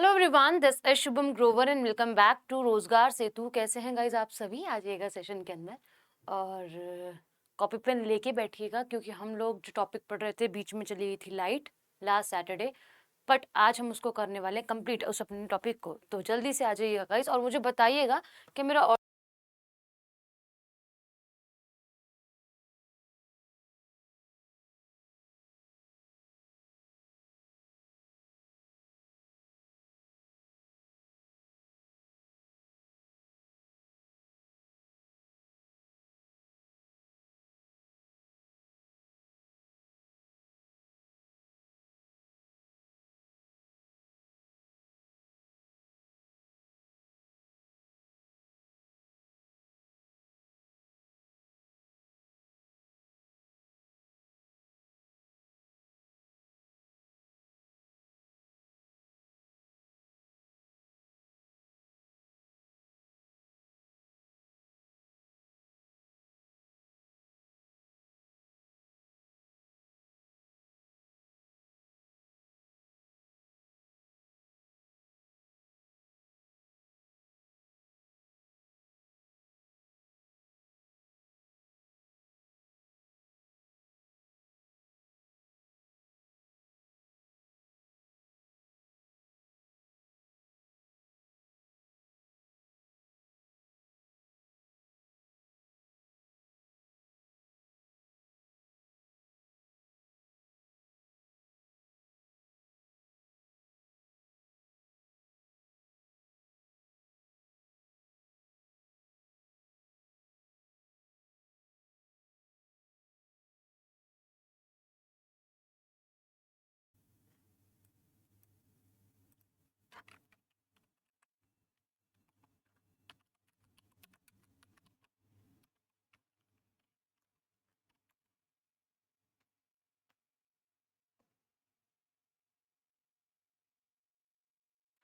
Hello everyone, this is Shubham Grover and welcome back to Rozgar Setu. कैसे हैं guys आप सभी? आ जाइएगा सेशन के अंदर और कॉपी पेन लेके बैठिएगा क्योंकि हम लोग जो टॉपिक पढ़ रहे थे बीच में चली गई थी लाइट लास्ट सैटरडे, बट आज हम उसको करने वाले हैं कंप्लीट उस अपने टॉपिक को। तो जल्दी से आ जाइएगा गाइज और मुझे बताइएगा कि मेरा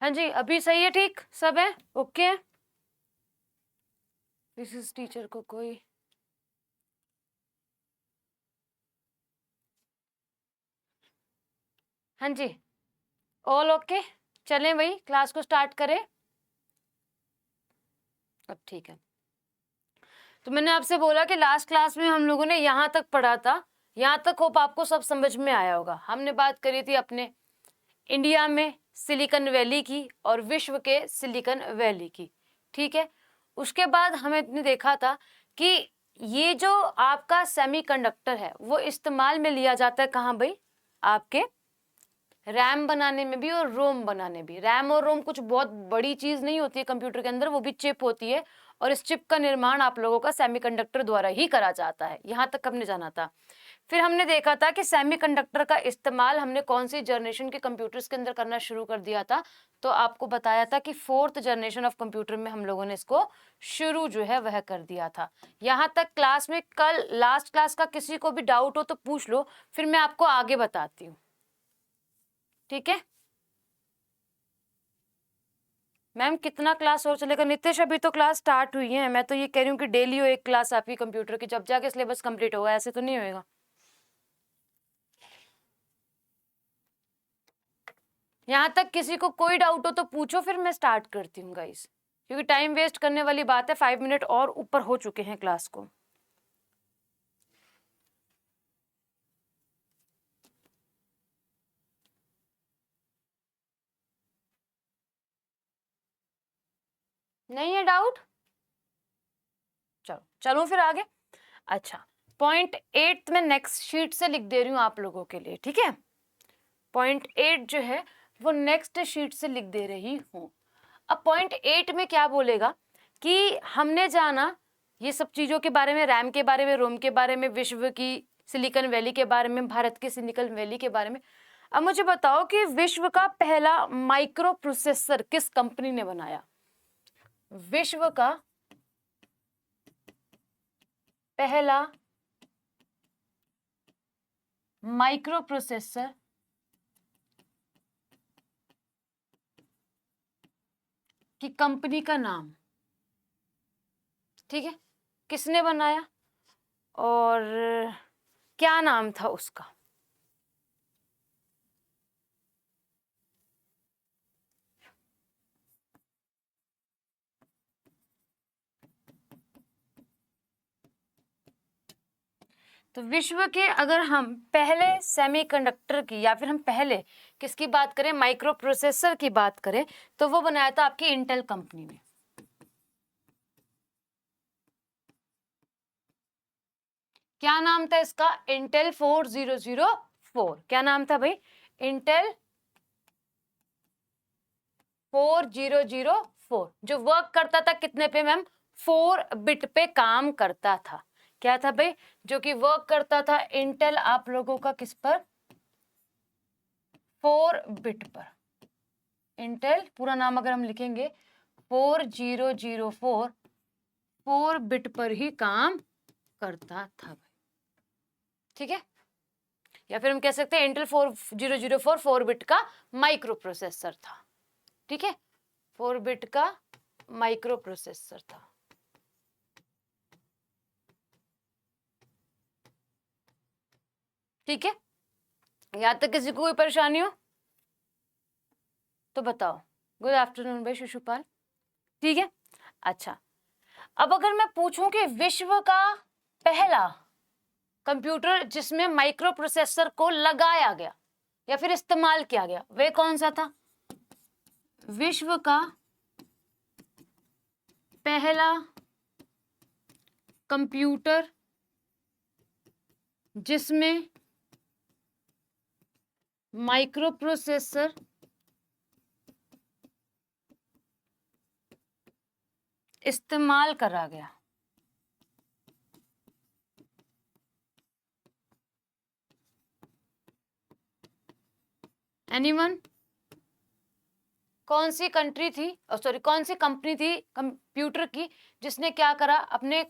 हाँ जी, अभी सही है? ठीक सब है? ओके है? इस टीचर को कोई हाँ जी, ऑल ओके। चलें भाई, क्लास को स्टार्ट करें। अब ठीक है। तो मैंने आपसे बोला कि लास्ट क्लास में हम लोगों ने यहाँ तक पढ़ा था, यहाँ तक होप आपको सब समझ में आया होगा। हमने बात करी थी अपने इंडिया में सिलिकॉन वैली की और विश्व के सिलिकॉन वैली की, ठीक है। उसके बाद हमने देखा था कि ये जो आपका सेमीकंडक्टर है वो इस्तेमाल में लिया जाता है कहाँ भाई? आपके रैम बनाने में भी और रोम बनाने भी। रैम और रोम कुछ बहुत बड़ी चीज नहीं होती है कंप्यूटर के अंदर, वो भी चिप होती है और इस चिप का निर्माण आप लोगों का सेमीकंडक्टर द्वारा ही करा जाता है। यहाँ तक हमने जाना था। फिर हमने देखा था कि सेमीकंडक्टर का इस्तेमाल हमने कौन सी जनरेशन के कंप्यूटर्स के अंदर करना शुरू कर दिया था। तो आपको बताया था कि 4th जनरेशन ऑफ कंप्यूटर में हम लोगों ने इसको शुरू जो है वह कर दिया था। यहाँ तक क्लास में कल लास्ट क्लास का किसी को भी डाउट हो तो पूछ लो, फिर मैं आपको आगे बताती हूँ, ठीक है। मैम कितना क्लास और चलेगा? नितिश अभी तो क्लास स्टार्ट हुई है, मैं तो ये कह रही हूँ कि डेली हो एक क्लास आपकी कंप्यूटर की, जब जाके सिलेबस कंप्लीट होगा, ऐसे तो नहीं होएगा। यहाँ तक किसी को कोई डाउट हो तो पूछो, फिर मैं स्टार्ट करती हूँ गाइस, क्योंकि टाइम वेस्ट करने वाली बात है। 5 मिनट और ऊपर हो चुके हैं क्लास को। नहीं है डाउट? चलो चलो फिर आगे। अच्छा, .8 में नेक्स्ट शीट से लिख दे रही हूँ आप लोगों के लिए, ठीक है। .8 जो है वो नेक्स्ट शीट से लिख दे रही हूँ। अब .8 में क्या बोलेगा कि हमने जाना ये सब चीजों के बारे में, रैम के बारे में, रोम के बारे में, विश्व की सिलिकॉन वैली के बारे में, भारत की सिलिकॉन वैली के बारे में। अब मुझे बताओ कि विश्व का पहला माइक्रो प्रोसेसर किस कंपनी ने बनाया? विश्व का पहला माइक्रो प्रोसेसर की कंपनी का नाम, ठीक है, किसने बनाया और क्या नाम था उसका? तो विश्व के अगर हम पहले सेमीकंडक्टर की या फिर हम पहले किसकी बात करें, माइक्रो प्रोसेसर की बात करें, तो वो बनाया था आपकी इंटेल कंपनी ने। क्या नाम था इसका? इंटेल 4004। क्या नाम था भाई? इंटेल 4004। जो वर्क करता था कितने पे मैम? 4 बिट पे काम करता था। क्या था भाई? जो कि वर्क करता था इंटेल आप लोगों का किस पर? 4 बिट पर। इंटेल पूरा नाम अगर हम लिखेंगे 4004, 4 बिट पर ही काम करता था भाई। ठीक है, या फिर हम कह सकते हैं इंटेल 4004 4 बिट का माइक्रो प्रोसेसर था। ठीक है, 4 बिट का माइक्रो प्रोसेसर था। ठीक है, यहां तक किसी को कोई परेशानी हो तो बताओ। गुड आफ्टरनून भाई शिशुपाल। ठीक है, अच्छा, अब अगर मैं पूछूं कि विश्व का पहला कंप्यूटर जिसमें माइक्रो प्रोसेसर को लगाया गया या फिर इस्तेमाल किया गया, वह कौन सा था? विश्व का पहला कंप्यूटर जिसमें माइक्रो प्रोसेसर इस्तेमाल करा गया। एनीवन? कौन सी कंट्री थी, सॉरी कौन सी कंपनी थी कंप्यूटर की जिसने क्या करा, अपने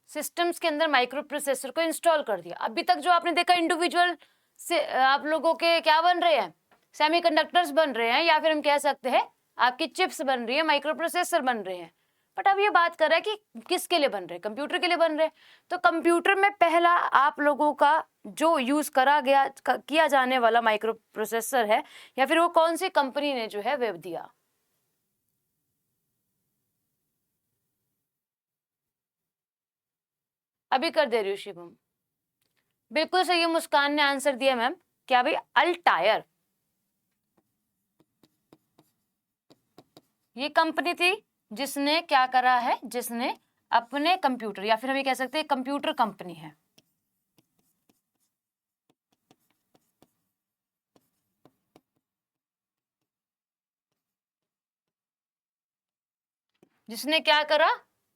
सिस्टम्स के अंदर माइक्रो प्रोसेसर को इंस्टॉल कर दिया? अभी तक जो आपने देखा इंडिविजुअल से आप लोगों के क्या बन रहे हैं, सेमीकंडक्टर्स बन रहे हैं, या फिर हम कह सकते हैं आपकी चिप्स बन रही है, माइक्रो प्रोसेसर बन रहे हैं। बट अब ये बात कर रहा है कि किसके लिए बन रहे हैं? कंप्यूटर के लिए बन रहे हैं। तो कंप्यूटर में पहला आप लोगों का जो यूज करा गया किया जाने वाला माइक्रो प्रोसेसर है, या फिर वो कौन सी कंपनी ने जो है वेब दिया? अभी कर दे रही हूँ शिवम। बिल्कुल सही है, मुस्कान ने आंसर दिया मैम। क्या भाई? अल्टायर। ये कंपनी थी जिसने क्या करा है, जिसने अपने कंप्यूटर, या फिर हम ये कह सकते हैं कंप्यूटर कंपनी है, जिसने क्या करा,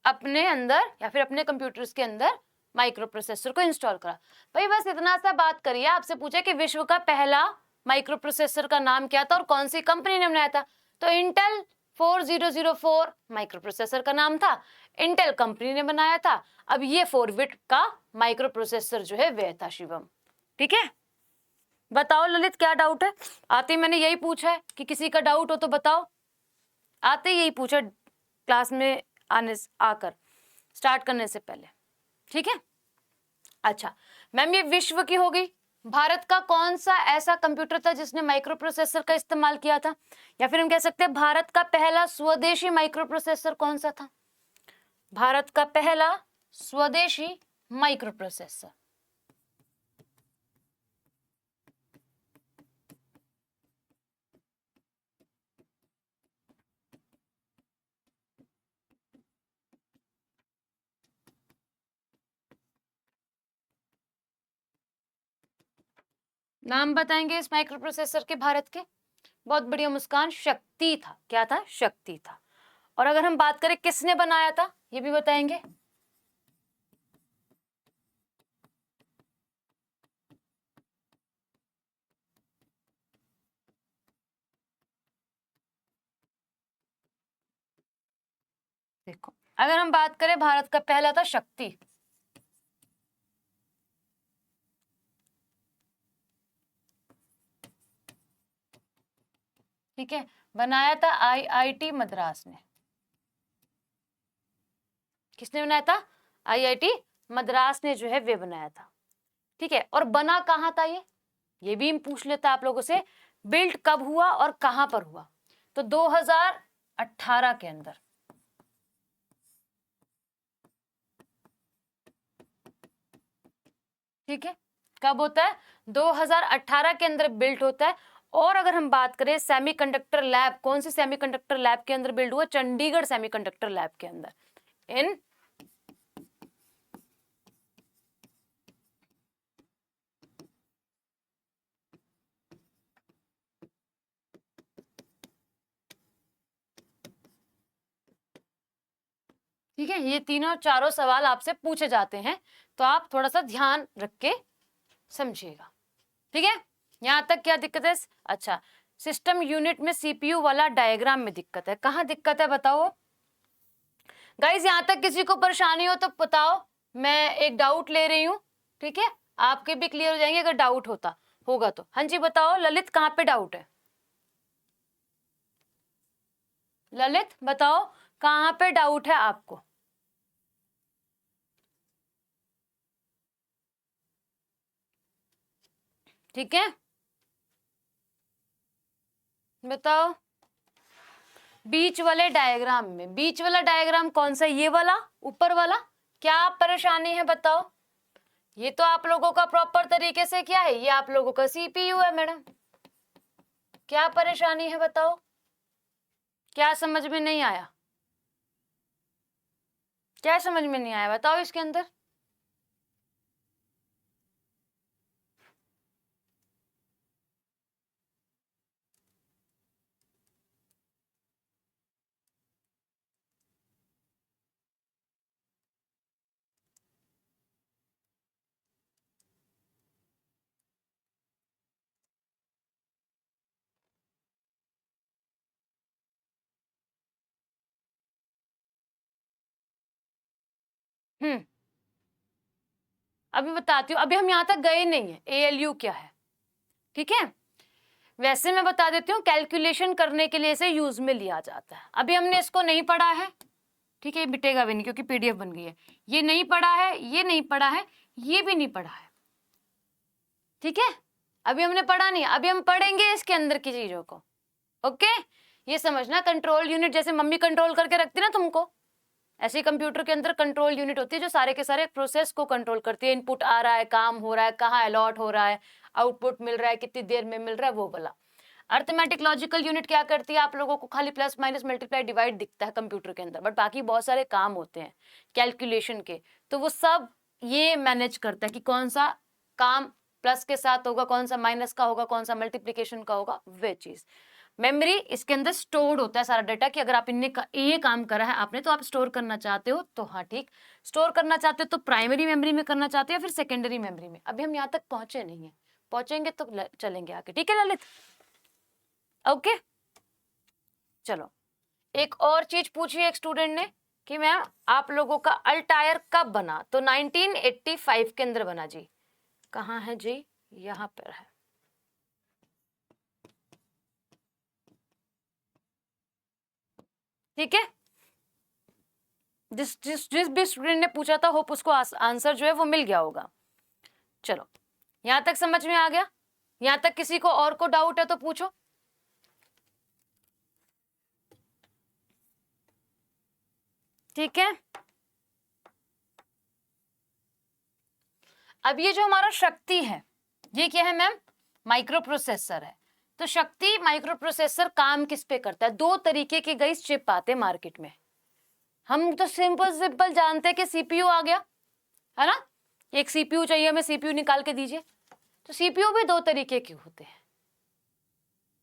अपने अंदर या फिर अपने कंप्यूटर्स के अंदर माइक्रो प्रोसेसर को इंस्टॉल करा। भाई बस इतना सा बात करिए। आपसे पूछा कि विश्व का पहला माइक्रो प्रोसेसर का नाम क्या था और कौन सी कंपनी ने बनाया था, तो इंटेल 4004 माइक्रो प्रोसेसर का नाम था, इंटेल कंपनी ने बनाया था। अब ये 4 बिट का माइक्रो प्रोसेसर जो है वह था शिवम। ठीक है, बताओ ललित क्या डाउट है? आते मैंने यही पूछा है कि किसी का डाउट हो तो बताओ। आते यही पूछा क्लास में आकर स्टार्ट करने से पहले। ठीक है, अच्छा मैम ये विश्व की हो गई। भारत का कौन सा ऐसा कंप्यूटर था जिसने माइक्रो प्रोसेसर का इस्तेमाल किया था, या फिर हम कह सकते हैं भारत का पहला स्वदेशी माइक्रो प्रोसेसर कौन सा था? भारत का पहला स्वदेशी माइक्रो प्रोसेसर। नाम बताएंगे इस माइक्रो प्रोसेसर के भारत के? बहुत बढ़िया मुस्कान, शक्ति था। क्या था? शक्ति था। और अगर हम बात करें किसने बनाया था, ये भी बताएंगे? देखो, अगर हम बात करें भारत का पहला था शक्ति। ठीक है, बनाया था आईआईटी मद्रास ने। किसने बनाया था? आईआईटी मद्रास ने जो है वे बनाया था। ठीक है, और बना कहाँ था ये भी हम पूछ लेता आप लोगों से। बिल्ड कब हुआ और कहां पर हुआ? तो 2018 के अंदर। ठीक है, कब होता है? 2018 के अंदर बिल्ड होता है। और अगर हम बात करें सेमीकंडक्टर लैब, कौन सी सेमीकंडक्टर लैब के अंदर बिल्ड हुआ? चंडीगढ़ सेमीकंडक्टर लैब के अंदर, इन ठीक है, ये तीनों चारों सवाल आपसे पूछे जाते हैं, तो आप थोड़ा सा ध्यान रख के समझिएगा। ठीक है, यहां तक क्या दिक्कत है? अच्छा, सिस्टम यूनिट में सीपीयू वाला डायग्राम में दिक्कत है, कहाँ दिक्कत है बताओ गाइस? यहां तक किसी को परेशानी हो तो बताओ, मैं एक डाउट ले रही हूँ। ठीक है, आपके भी क्लियर हो जाएंगे अगर डाउट होगा तो। हाँ जी बताओ ललित, कहाँ पे डाउट है? ललित बताओ कहाँ पे डाउट है आपको? ठीक है, बताओ। बीच वाले डायग्राम में, बीच वाला डायग्राम कौन सा? ये वाला, ऊपर वाला? क्या परेशानी है बताओ? ये तो आप लोगों का प्रॉपर तरीके से क्या है, ये आप लोगों का सीपीयू है मैडम। क्या परेशानी है बताओ? क्या समझ में नहीं आया? क्या समझ में नहीं आया बताओ इसके अंदर? हम्म, अभी बताती हूँ, अभी हम यहाँ तक गए नहीं है एएलयू क्या है। ठीक है, वैसे मैं बता देती हूँ, कैलकुलेशन करने के लिए इसे यूज में लिया जाता है। अभी हमने इसको नहीं पढ़ा है, ठीक है, ये मिटेगा भी नहीं क्योंकि पीडीएफ बन गई है। ये नहीं पढ़ा है, ये नहीं पढ़ा है, ये भी नहीं पढ़ा है। ठीक है, अभी हमने पढ़ा नहीं, अभी हम पढ़ेंगे इसके अंदर की चीजों को। ओके, ये समझना, कंट्रोल यूनिट जैसे मम्मी कंट्रोल करके रखती ना तुमको, ऐसे ही कंप्यूटर के अंदर कंट्रोल यूनिट होती है जो सारे के सारे प्रोसेस को कंट्रोल करती है। इनपुट आ रहा है, काम हो रहा है, कहाँ अलॉट हो रहा है, आउटपुट मिल रहा है, कितनी देर में मिल रहा है, वो वाला। अर्थमेटिक लॉजिकल यूनिट क्या करती है? आप लोगों को खाली प्लस माइनस मल्टीप्लाई डिवाइड दिखता है कंप्यूटर के अंदर, बट बाकी बहुत सारे काम होते हैं कैलकुलेशन के, तो वो सब ये मैनेज करता है कि कौन सा काम प्लस के साथ होगा, कौन सा माइनस का होगा, कौन सा मल्टीप्लीकेशन का होगा, वे चीज। मेमोरी, इसके अंदर स्टोर्ड होता है सारा डाटा कि अगर आप इनने ये काम करा है आपने, तो आप स्टोर करना चाहते हो तो हाँ ठीक, स्टोर करना चाहते हो तो प्राइमरी मेमोरी में करना चाहते हो या फिर सेकेंडरी मेमोरी में। अभी हम यहाँ तक पहुंचे नहीं है, पहुंचेंगे तो चलेंगे आगे। ठीक है ललित, ओके चलो। एक और चीज पूछी एक स्टूडेंट ने कि मैम आप लोगों का अल्टायर कब बना? तो 1985 के अंदर बना जी। कहाँ है जी? यहाँ पर है। ठीक है, जिस जिस जिस भी स्टूडेंट ने पूछा था, होप उसको आंसर जो है वो मिल गया होगा। चलो, यहां तक समझ में आ गया? यहां तक किसी को और को डाउट है तो पूछो। ठीक है, अब ये जो हमारा शक्ति है, ये क्या है मैम? माइक्रो प्रोसेसर है। तो शक्ति माइक्रो प्रोसेसर काम किस पे करता है? दो तरीके के गई चिप आते हैं मार्केट में। हम तो सिंपल जानते हैं कि सीपीयू आ गया है ना, एक सीपीयू चाहिए हमें, सीपीयू निकाल के दीजिए। तो सीपीयू भी दो तरीके के होते हैं,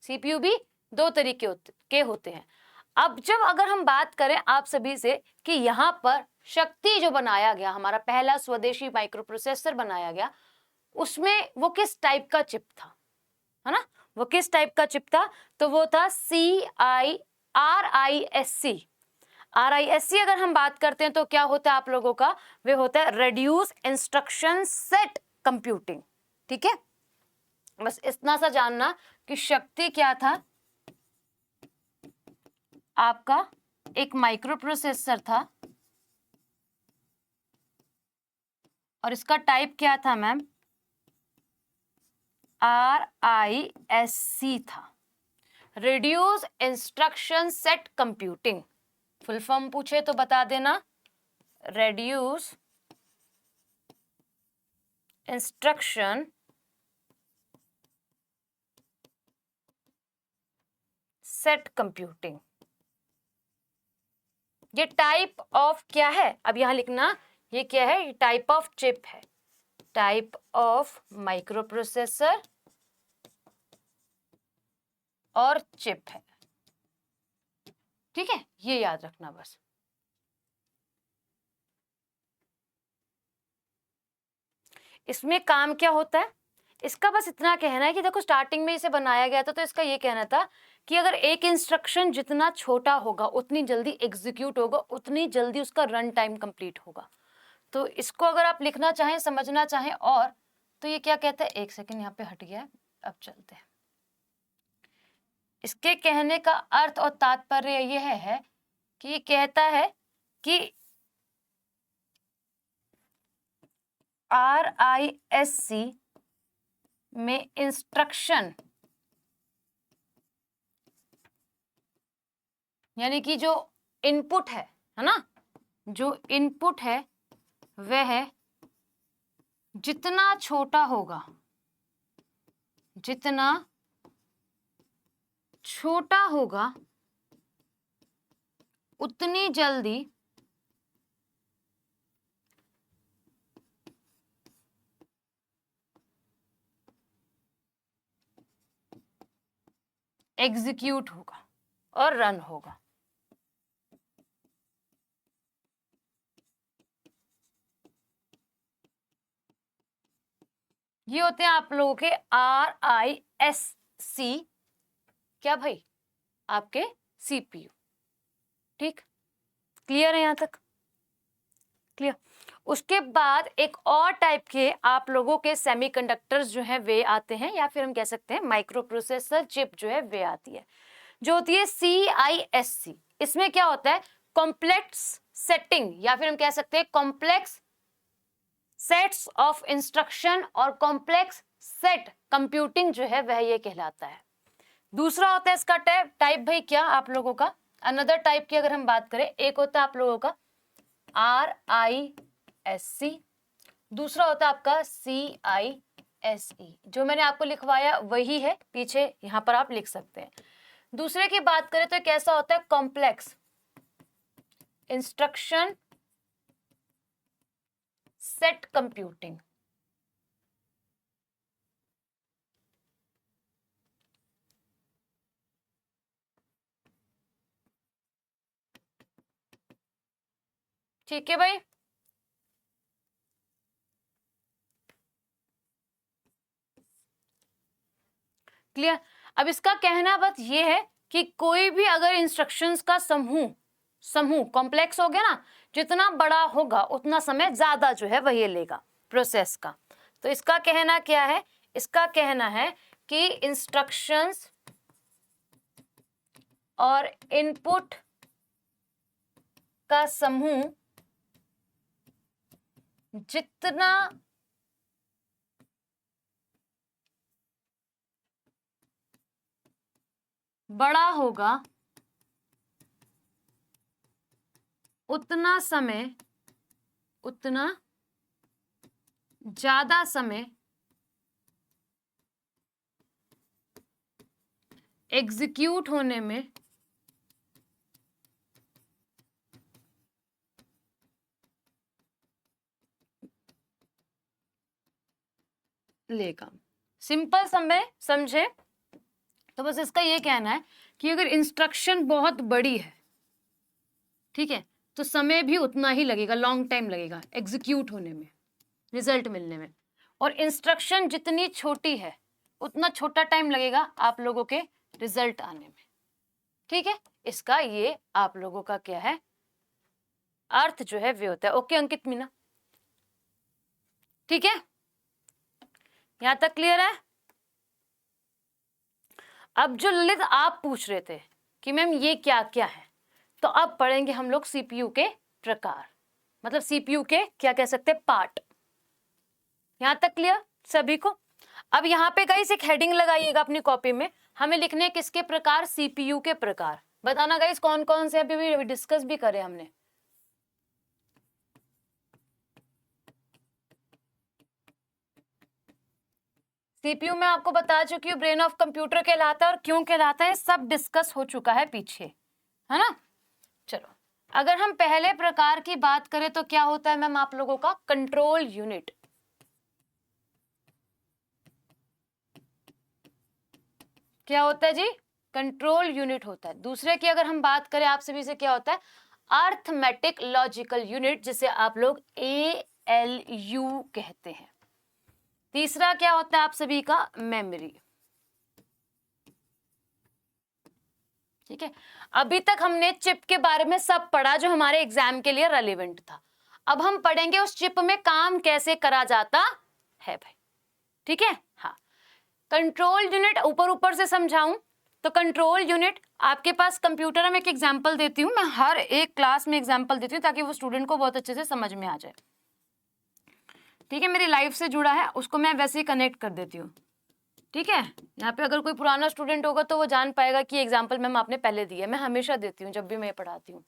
सीपीयू भी दो तरीके के होते हैं। अब जब अगर हम बात करें आप सभी से कि यहाँ पर शक्ति जो बनाया गया, हमारा पहला स्वदेशी माइक्रो प्रोसेसर बनाया गया, उसमें वो किस टाइप का चिप था, है ना? वो किस टाइप का चिप था? तो वो था RISC। RISC अगर हम बात करते हैं तो क्या होता है आप लोगों का? वे होता है रेड्यूस इंस्ट्रक्शन सेट कंप्यूटिंग। ठीक है, बस इतना सा जानना कि शक्ति क्या था आपका, एक माइक्रो प्रोसेसर था और इसका टाइप क्या था मैम? RISC था, reduce instruction set computing. Full form पूछे तो बता देना, रेड्यूस इंस्ट्रक्शन सेट कंप्यूटिंग। ये टाइप ऑफ क्या है, अब यहां लिखना, ये क्या है, ये टाइप ऑफ चिप है, टाइप ऑफ माइक्रो प्रोसेसर और चिप है। ठीक है, ये याद रखना बस। इसमें काम क्या होता है, इसका बस इतना कहना है कि देखो स्टार्टिंग में इसे बनाया गया था, तो इसका ये कहना था कि अगर एक इंस्ट्रक्शन जितना छोटा होगा उतनी जल्दी एग्जीक्यूट होगा, उतनी जल्दी उसका रन टाइम कंप्लीट होगा। तो इसको अगर आप लिखना चाहें, समझना चाहें, और तो ये क्या कहता है, एक सेकेंड यहाँ पे हट गया है, अब चलते हैं। इसके कहने का अर्थ और तात्पर्य यह है कि ये कहता है कि RISC में इंस्ट्रक्शन, यानी कि जो इनपुट है ना, जो इनपुट है वह जितना छोटा होगा, जितना छोटा होगा उतनी जल्दी एग्जीक्यूट होगा और रन होगा। ये होते हैं आप लोगों के RISC, क्या भाई, आपके CPU। ठीक, क्लियर है यहां तक, क्लियर। उसके बाद एक और टाइप के आप लोगों के सेमीकंडक्टर्स जो है वे आते हैं, या फिर हम कह सकते हैं माइक्रो प्रोसेसर चिप जो है वे आती है, जो होती है CISC। इसमें क्या होता है, कॉम्प्लेक्स सेटिंग, या फिर हम कह सकते हैं कॉम्प्लेक्स सेट्स ऑफ इंस्ट्रक्शन और कॉम्प्लेक्स सेट कंप्यूटिंग जो है वह ये कहलाता है। दूसरा होता है इसका टाइप भाई क्या आप लोगों का, अनदर टाइप की अगर हम बात करें, एक होता है आप लोगों का RISC, दूसरा होता है आपका CISE। जो मैंने आपको लिखवाया वही है, पीछे यहां पर आप लिख सकते हैं। दूसरे की बात करें तो कैसा होता है, कॉम्प्लेक्स इंस्ट्रक्शन सेट कंप्यूटिंग। ठीक है भाई, क्लियर। अब इसका कहना बस ये है कि कोई भी अगर इंस्ट्रक्शंस का समूह कॉम्प्लेक्स हो गया ना, जितना बड़ा होगा उतना समय ज्यादा जो है वह ये लेगा प्रोसेस का। तो इसका कहना क्या है, इसका कहना है कि इंस्ट्रक्शंस और इनपुट का समूह जितना बड़ा होगा उतना ज्यादा समय एग्जीक्यूट होने में लेगा। सिंपल समय समझे तो बस इसका ये कहना है कि अगर इंस्ट्रक्शन बहुत बड़ी है, ठीक है, तो समय भी उतना ही लगेगा, लॉन्ग टाइम लगेगा एग्जीक्यूट होने में, रिजल्ट मिलने में। और इंस्ट्रक्शन जितनी छोटी है उतना छोटा टाइम लगेगा आप लोगों के रिजल्ट आने में। ठीक है, इसका ये आप लोगों का क्या है, अर्थ जो है वे होता है। ओके अंकित मीना, ठीक है, यहां तक क्लियर है। अब जो ललित आप पूछ रहे थे कि मैम ये क्या क्या है, तो अब पढ़ेंगे हम लोग CPU के प्रकार, मतलब CPU के क्या कह सकते हैं, पार्ट। यहां तक क्लियर सभी को। अब यहाँ पे गाइस एक हेडिंग लगाइएगा अपनी कॉपी में, हमें लिखने किसके प्रकार, CPU के प्रकार। बताना गाइस कौन कौन से, अभी भी डिस्कस भी करे हमने। सीपीयू मैं आपको बता चुकी हूँ ब्रेन ऑफ कंप्यूटर कहलाता है और क्यों कहलाता है सब डिस्कस हो चुका है पीछे, है ना। चलो अगर हम पहले प्रकार की बात करें तो क्या होता है मैम आप लोगों का कंट्रोल यूनिट। क्या होता है जी, कंट्रोल यूनिट होता है। दूसरे की अगर हम बात करें आप सभी से, क्या होता है अर्थमेटिक लॉजिकल यूनिट, जिसे आप लोग ALU कहते हैं। तीसरा क्या होता है आप सभी का मेमोरी। ठीक है, अभी तक हमने चिप के बारे में सब पढ़ा जो हमारे एग्जाम के लिए रेलेवेंट था। अब हम पढ़ेंगे उस चिप में काम कैसे करा जाता है भाई। ठीक है, हाँ कंट्रोल यूनिट ऊपर ऊपर से समझाऊं तो कंट्रोल यूनिट आपके पास कंप्यूटर में एक एग्जांपल देती हूं, मैं हर एक क्लास में एग्जांपल देती हूं ताकि वो स्टूडेंट को बहुत अच्छे से समझ में आ जाए। ठीक है, मेरी लाइफ से जुड़ा है उसको मैं वैसे ही कनेक्ट कर देती हूँ। ठीक है, यहाँ पे अगर कोई पुराना स्टूडेंट होगा तो वो जान पाएगा कि एग्जाम्पल मैम आपने पहले दिया है, मैं हमेशा देती हूँ जब भी मैं पढ़ाती हूँ।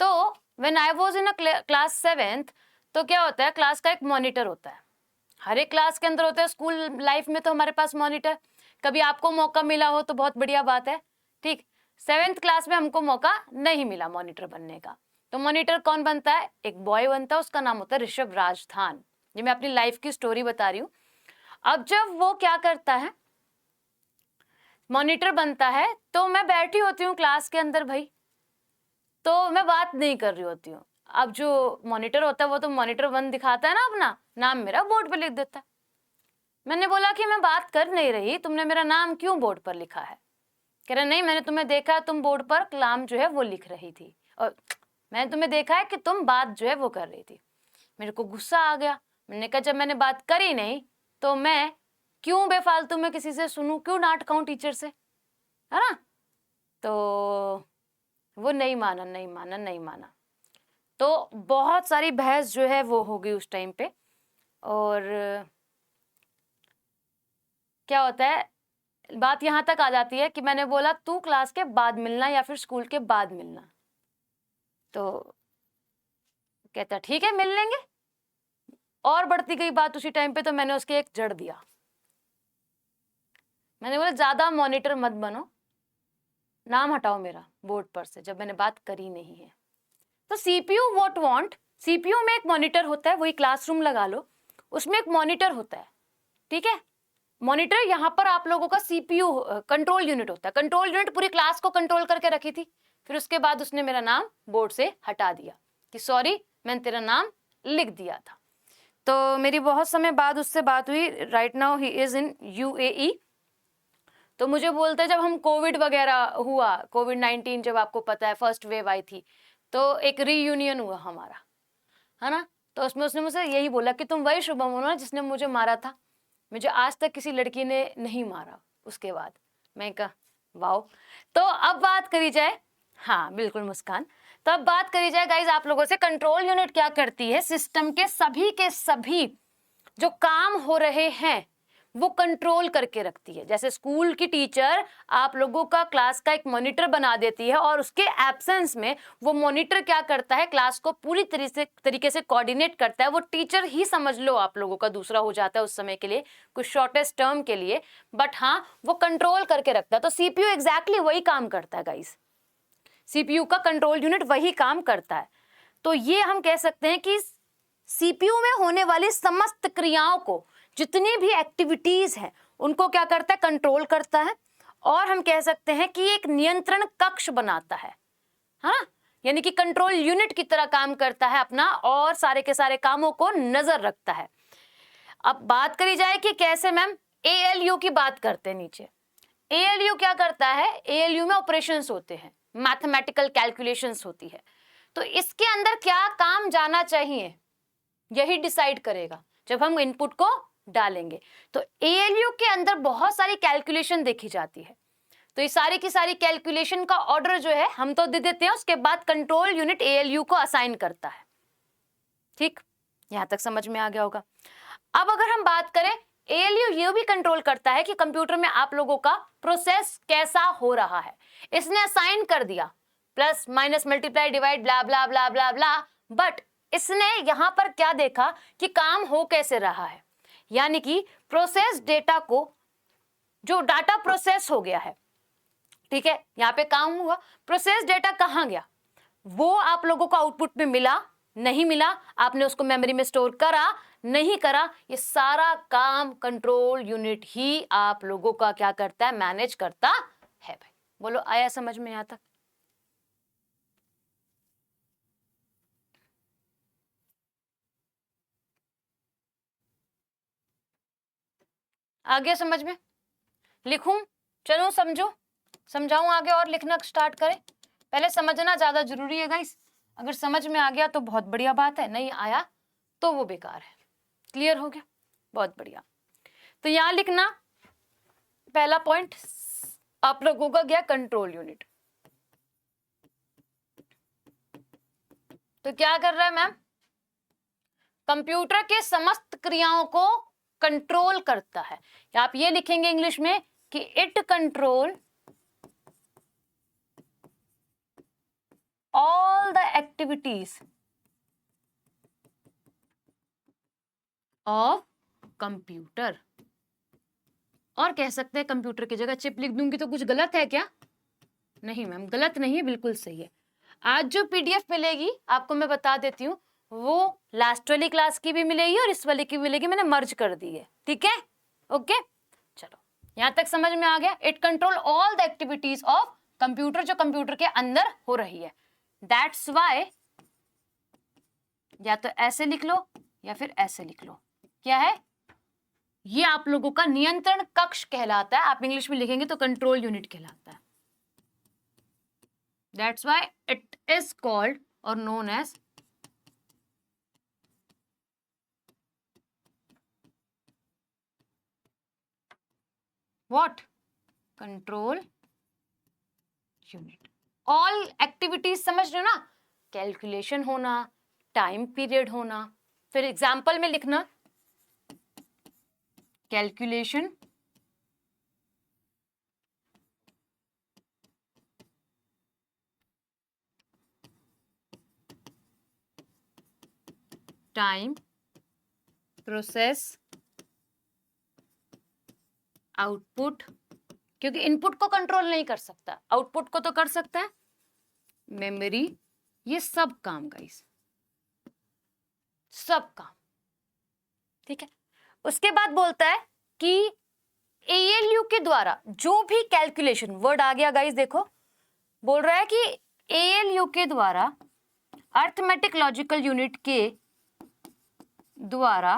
तो when I was in a class 7th तो क्या होता है क्लास का एक मॉनिटर होता है, हर एक क्लास के अंदर होता है। स्कूल लाइफ में तो हमारे पास मॉनिटर, कभी आपको मौका मिला हो तो बहुत बढ़िया बात है। ठीक, 7th क्लास में हमको मौका नहीं मिला मॉनिटर बनने का, तो मॉनिटर कौन बनता है, एक बॉय बनता है, उसका नाम होता है ऋषभ राजस्थान। ये मैं अपनी लाइफ की स्टोरी बता रही हूँ। अब जब वो क्या करता है मॉनिटर बनता है तो मैं बैठी होती हूँ क्लास के अंदर भाई, तो मैं बात नहीं कर रही होती हूँ। अब जो मॉनिटर होता है वो तो मॉनिटर 1 दिखाता है ना, अपना नाम मेरा बोर्ड पे लिख देता है। मैंने बोला कि मैं बात कर नहीं रही, तुमने मेरा नाम क्यों बोर्ड पर लिखा है। कह रहा नहीं मैंने तुम्हें देखा है तुम बोर्ड पर नाम जो है वो लिख रही थी, और मैंने तुम्हें देखा है कि तुम बात जो है वो कर रही थी। मेरे को गुस्सा आ गया, मैंने कहा जब मैंने बात करी नहीं तो मैं क्यों बेफालतू में किसी से सुनूं, क्यों डांट खाऊं टीचर से, है ना। तो वो नहीं माना नहीं माना नहीं माना, तो बहुत सारी बहस जो है वो हो गई उस टाइम पे। और क्या होता है बात यहाँ तक आ जाती है कि मैंने बोला तू क्लास के बाद मिलना या फिर स्कूल के बाद मिलना, तो कहता ठीक है मिल लेंगे। और बढ़ती गई बात उसी टाइम पे, तो मैंने उसके एक जड़ दिया। मैंने बोला ज्यादा मॉनिटर मत बनो, नाम हटाओ मेरा बोर्ड पर से, जब मैंने बात करी नहीं है। तो सीपीयू व्हाट वांट, सीपीयू में एक मॉनिटर होता है, वही क्लासरूम लगा लो, उसमें एक मॉनिटर होता है। ठीक है, मॉनिटर यहाँ पर आप लोगों का सीपीयू कंट्रोल यूनिट होता है। कंट्रोल यूनिट पूरी क्लास को कंट्रोल करके रखी थी, फिर उसके बाद उसने मेरा नाम बोर्ड से हटा दिया कि सॉरी मैंने तेरा नाम लिख दिया था। तो मेरी बहुत समय बाद उससे बात हुई, right now he is in UAE। तो मुझे बोलते जब हम कोविड वगैरह हुआ, कोविड-19 जब आपको पता है फर्स्ट वेव आई थी, तो एक रीयूनियन हुआ हमारा, है ना। तो उसमें उसने मुझसे यही बोला कि तुम वही शुभम हो ना जिसने मुझे मारा था, मुझे आज तक किसी लड़की ने नहीं मारा उसके बाद। मैं कहा वाओ। तो अब बात करी जाए, हाँ बिल्कुल मुस्कान, तो अब बात करी जाए गाइज आप लोगों से कंट्रोल यूनिट क्या करती है। सिस्टम के सभी जो काम हो रहे हैं वो कंट्रोल करके रखती है। जैसे स्कूल की टीचर आप लोगों का क्लास का एक मॉनिटर बना देती है, और उसके एब्सेंस में वो मॉनिटर क्या करता है क्लास को पूरी तरीके से कोऑर्डिनेट करता है। वो टीचर ही समझ लो आप लोगों का दूसरा हो जाता है उस समय के लिए, कुछ शॉर्टेस्ट टर्म के लिए, बट हाँ वो कंट्रोल करके रखता है। तो सीपीयू एग्जैक्टली वही काम करता है गाइस, सीपीयू का कंट्रोल यूनिट वही काम करता है। तो ये हम कह सकते हैं कि सीपीयू में होने वाली समस्त क्रियाओं को, जितनी भी एक्टिविटीज हैं उनको क्या करता है कंट्रोल करता है, और हम कह सकते हैं कि एक नियंत्रण कक्ष बनाता है, हाँ यानी कि कंट्रोल यूनिट की तरह काम करता है अपना, और सारे के सारे कामों को नजर रखता है। अब बात करी जाए कि कैसे मैम, ALU की बात करते हैं नीचे। ALU क्या करता है, ALU में ऑपरेशंस होते हैं, मैथमेटिकल कैलकुलेशंस होती है। तो इसके अंदर क्या काम जाना चाहिए यही डिसाइड करेगा जब हम इनपुट को डालेंगे। तो ALU के अंदर बहुत सारी कैलकुलेशन देखी जाती है, तो ये सारी की सारी कैलकुलेशन का ऑर्डर जो है हम तो दे देते हैं, उसके बाद कंट्रोल यूनिट ALU को असाइन करता है। ठीक, यहां तक समझ में आ गया होगा। अब अगर हम बात करें, ALU ये भी कंट्रोल करता है कि कंप्यूटर में आप लोगों का प्रोसेस कैसा हो रहा है। इसने असाइन कर दिया plus minus multiply divide blah blah blah blah blah, but इसने यहां पर क्या देखा कि काम हो कैसे रहा है। यानी कि प्रोसेस डेटा को, जो डाटा प्रोसेस हो गया है, ठीक है, यहाँ पे काम हुआ, प्रोसेस डेटा कहाँ गया, वो आप लोगों को आउटपुट में मिला, नहीं मिला, आपने उसको मेमोरी में स्टोर करा, नहीं करा, ये सारा काम कंट्रोल यूनिट ही आप लोगों का क्या करता है, मैनेज करता है। भाई बोलो, आया समझ में यहां तक? आगे समझ में? लिखूं, चलो समझो, समझाऊं आगे और लिखना स्टार्ट करें? पहले समझना ज्यादा जरूरी है गाइस। अगर समझ में आ गया तो बहुत बढ़िया बात है, नहीं आया तो वो बेकार है। क्लियर हो गया? बहुत बढ़िया। तो यहां लिखना, पहला पॉइंट आप लोगों का गया कंट्रोल यूनिट। तो क्या कर रहा है मैम? कंप्यूटर के समस्त क्रियाओं को कंट्रोल करता है। आप ये लिखेंगे इंग्लिश में कि it control all the activities of computer. और कह सकते हैं कंप्यूटर की जगह चिप लिख दूंगी तो कुछ गलत है क्या? नहीं मैम, गलत नहीं है, बिल्कुल सही है। आज जो पीडीएफ मिलेगी आपको मैं बता देती हूँ, वो लास्ट वाली क्लास की भी मिलेगी और इस वाली की भी मिलेगी, मैंने मर्ज कर दी है, ठीक है? ओके, चलो यहां तक समझ में आ गया। It control all the activities of computer, जो कंप्यूटर के अंदर हो रही है। दैट्स वाई, या तो ऐसे लिख लो या फिर ऐसे लिख लो, क्या है ये आप लोगों का नियंत्रण कक्ष कहलाता है। आप इंग्लिश में लिखेंगे तो कंट्रोल यूनिट कहलाता है। That's why it is called और known as what? Control unit. All activities समझ रहे हो ना? कैलकुलेशन होना, टाइम पीरियड होना, फिर एग्जाम्पल में लिखना कैलकुलेशन, टाइम, प्रोसेस, आउटपुट, क्योंकि इनपुट को कंट्रोल नहीं कर सकता, आउटपुट को तो कर सकता है, मेमोरी, ये सब काम गाइस, सब काम, ठीक है। उसके बाद बोलता है कि एएलयू के द्वारा जो भी कैलकुलेशन, वर्ड आ गया गाइस, देखो बोल रहा है कि एएलयू के द्वारा, अर्थमेटिक लॉजिकल यूनिट के द्वारा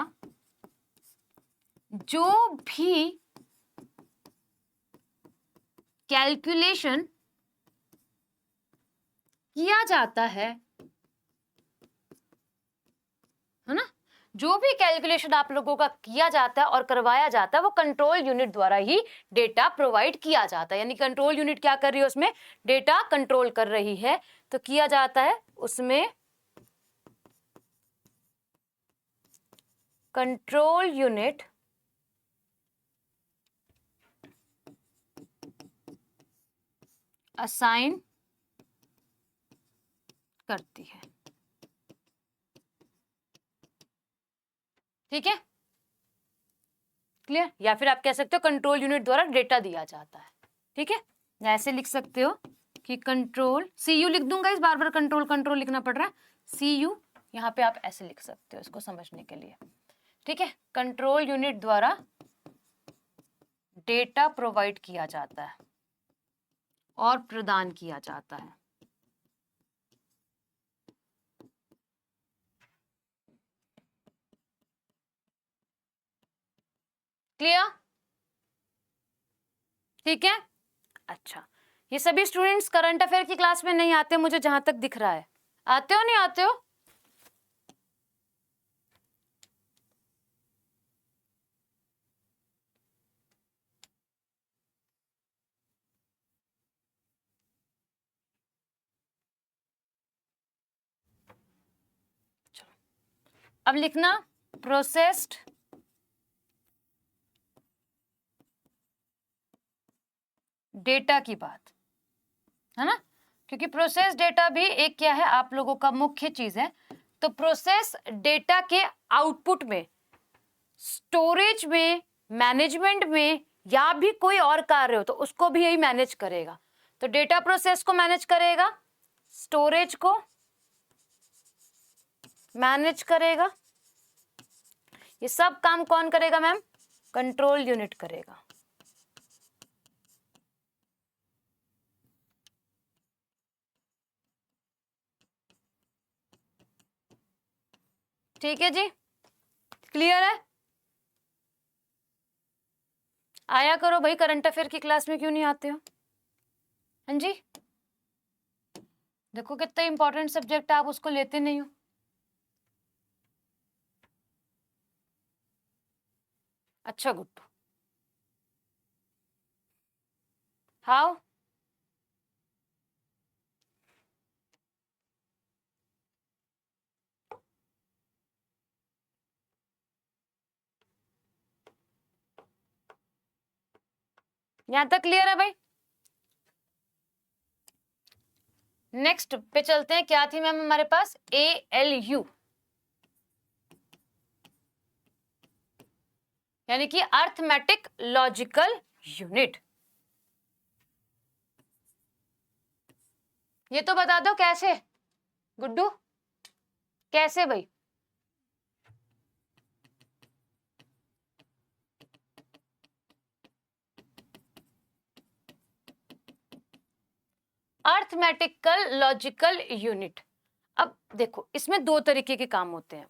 जो भी कैलकुलेशन किया जाता है ना, जो भी कैलकुलेशन आप लोगों का किया जाता है और करवाया जाता है वो कंट्रोल यूनिट द्वारा ही डेटा प्रोवाइड किया जाता है। यानी कंट्रोल यूनिट क्या कर रही है, उसमें डेटा कंट्रोल कर रही है, तो किया जाता है उसमें कंट्रोल यूनिट असाइन करती है, ठीक है, क्लियर? या फिर आप कह सकते हो कंट्रोल यूनिट द्वारा डेटा दिया जाता है, ठीक है। ऐसे लिख सकते हो कि कंट्रोल, सी यू लिख दूंगा, इस बार बार कंट्रोल कंट्रोल लिखना पड़ रहा है, सी यू, यहाँ पे आप ऐसे लिख सकते हो इसको समझने के लिए, ठीक है। कंट्रोल यूनिट द्वारा डेटा प्रोवाइड किया जाता है और प्रदान किया जाता है। क्लियर? ठीक है, अच्छा। ये सभी स्टूडेंट्स करंट अफेयर की क्लास में नहीं आते, मुझे जहां तक दिख रहा है। आते हो नहीं आते हो? अब लिखना प्रोसेस्ड डेटा की बात, है ना, क्योंकि प्रोसेस डेटा भी एक क्या है आप लोगों का मुख्य चीज है। तो प्रोसेस डेटा के आउटपुट में स्टोरेज में, मैनेजमेंट में, या भी कोई और कार्य हो तो उसको भी यही मैनेज करेगा। तो डेटा प्रोसेस को मैनेज करेगा, स्टोरेज को मैनेज करेगा, ये सब काम कौन करेगा मैम? कंट्रोल यूनिट करेगा। ठीक है जी, क्लियर है? आया करो भाई, करंट अफेयर की क्लास में क्यों नहीं आते हो? हाँ जी, देखो कितना इंपॉर्टेंट सब्जेक्ट है, आप उसको लेते नहीं हो। अच्छा गुड्डू, हाउ? यहां तक क्लियर है भाई? नेक्स्ट पे चलते हैं। क्या थी मैम हमारे पास? ALU, यानी कि अर्थमेटिक लॉजिकल यूनिट। ये तो बता दो कैसे गुड्डू, कैसे भाई? Arithmetical logical unit. अब देखो इसमें दो तरीके के काम होते हैं।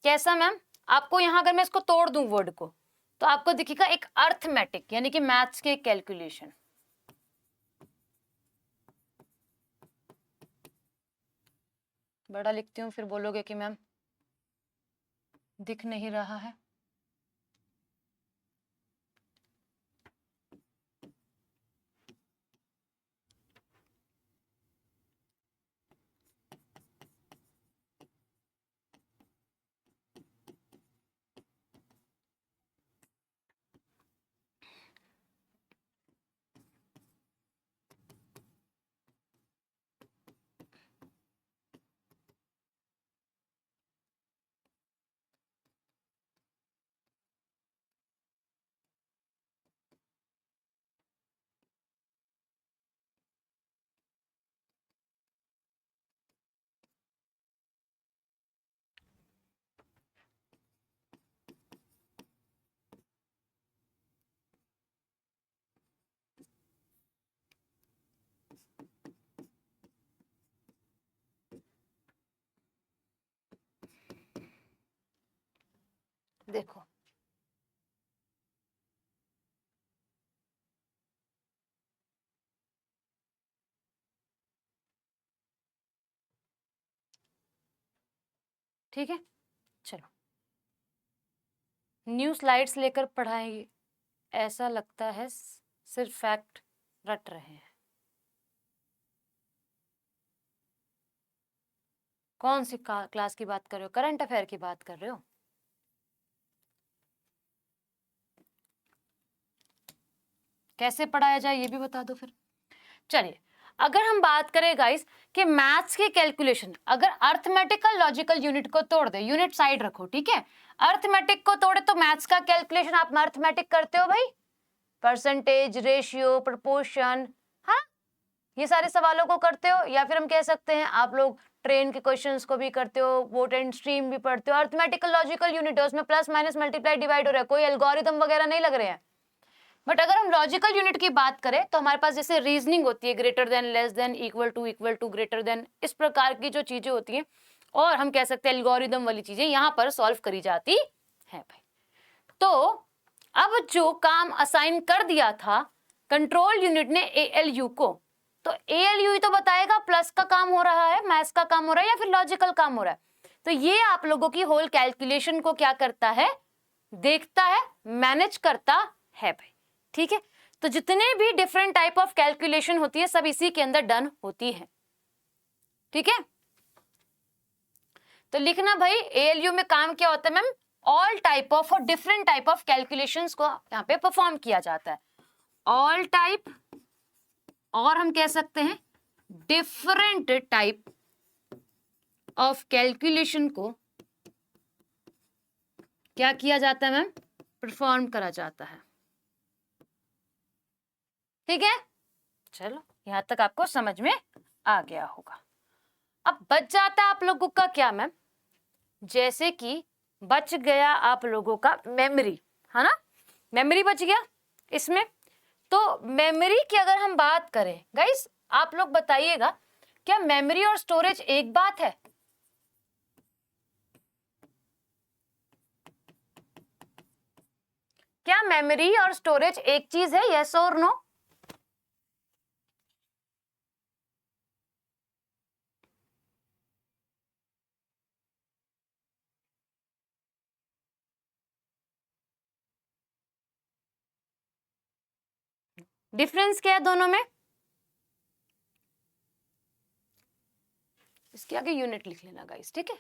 कैसा मैम? आपको यहां अगर मैं इसको तोड़ दूं वर्ड को, तो आपको दिखेगा एक अर्थमेटिक, यानी कि मैथ्स के कैलकुलेशन। बड़ा लिखती हूँ फिर बोलोगे कि मैम दिख नहीं रहा है। देखो ठीक है, चलो न्यू स्लाइड्स लेकर पढ़ाएंगे, ऐसा लगता है सिर्फ फैक्ट रट रहे हैं। कौन सी क्लास की बात कर रहे हो? करंट अफेयर की बात कर रहे हो? कैसे पढ़ाया जाए ये भी बता दो फिर। चलिए, अगर हम बात करें गाइस कि मैथ्स के कैलकुलेशन, अगर अर्थमेटिकल लॉजिकल यूनिट को तोड़ दे, यूनिट साइड रखो, ठीक है, अर्थमेटिक को तोड़े तो मैथ्स का कैलकुलेशन आप अर्थमेटिक करते हो भाई, परसेंटेज, रेशियो, प्रपोर्शन, हाँ, ये सारे सवालों को करते हो। या फिर हम कह सकते हैं आप लोग ट्रेन के क्वेश्चंस को भी करते हो, वोट एंड स्ट्रीम भी पढ़ते हो। अर्थमेटिकल लॉजिकल यूनिट है, उसमें प्लस माइनस मल्टीप्लाई डिवाइड हो रहा है, कोई एल्गोरिथम वगैरह नहीं लग रहे हैं। बट अगर हम लॉजिकल यूनिट की बात करें तो हमारे पास जैसे रीजनिंग होती है, greater than, less than, equal to, greater than, इस प्रकार की जो चीजें होती हैं, और हम कह सकते हैं एल्गोरिदम वाली चीजें यहां पर सॉल्व करी जाती है भाई। तो अब जो काम असाइन कर दिया था कंट्रोल यूनिट ने ALU को, तो ALU ही तो बताएगा प्लस का काम हो रहा है, मैथ्स का काम हो रहा है, या फिर लॉजिकल काम हो रहा है। तो ये आप लोगों की होल कैलकुलेशन को क्या करता है? देखता है, मैनेज करता है भाई। ठीक है, तो जितने भी डिफरेंट टाइप ऑफ कैलकुलेशन होती है सब इसी के अंदर डन होती है। ठीक है, तो लिखना भाई ALU में काम क्या होता है मैम? ऑल टाइप ऑफ और डिफरेंट टाइप ऑफ कैलकुलेशंस को यहाँ पे परफॉर्म किया जाता है। ऑल टाइप, और हम कह सकते हैं डिफरेंट टाइप ऑफ कैलकुलेशन को क्या किया जाता है मैम? परफॉर्म करा जाता है। ठीक है, चलो यहां तक आपको समझ में आ गया होगा। अब बच जाता है आप लोगों का क्या मैम? जैसे कि बच गया आप लोगों का मेमोरी, है ना, मेमोरी बच गया इसमें। तो मेमोरी की अगर हम बात करें गाइस, आप लोग बताइएगा, क्या मेमोरी और स्टोरेज एक बात है? क्या मेमोरी और स्टोरेज एक चीज है? यस और नो? डिफरेंस क्या है दोनों में? इसके आगे यूनिट लिख लेना गाइस, ठीक है।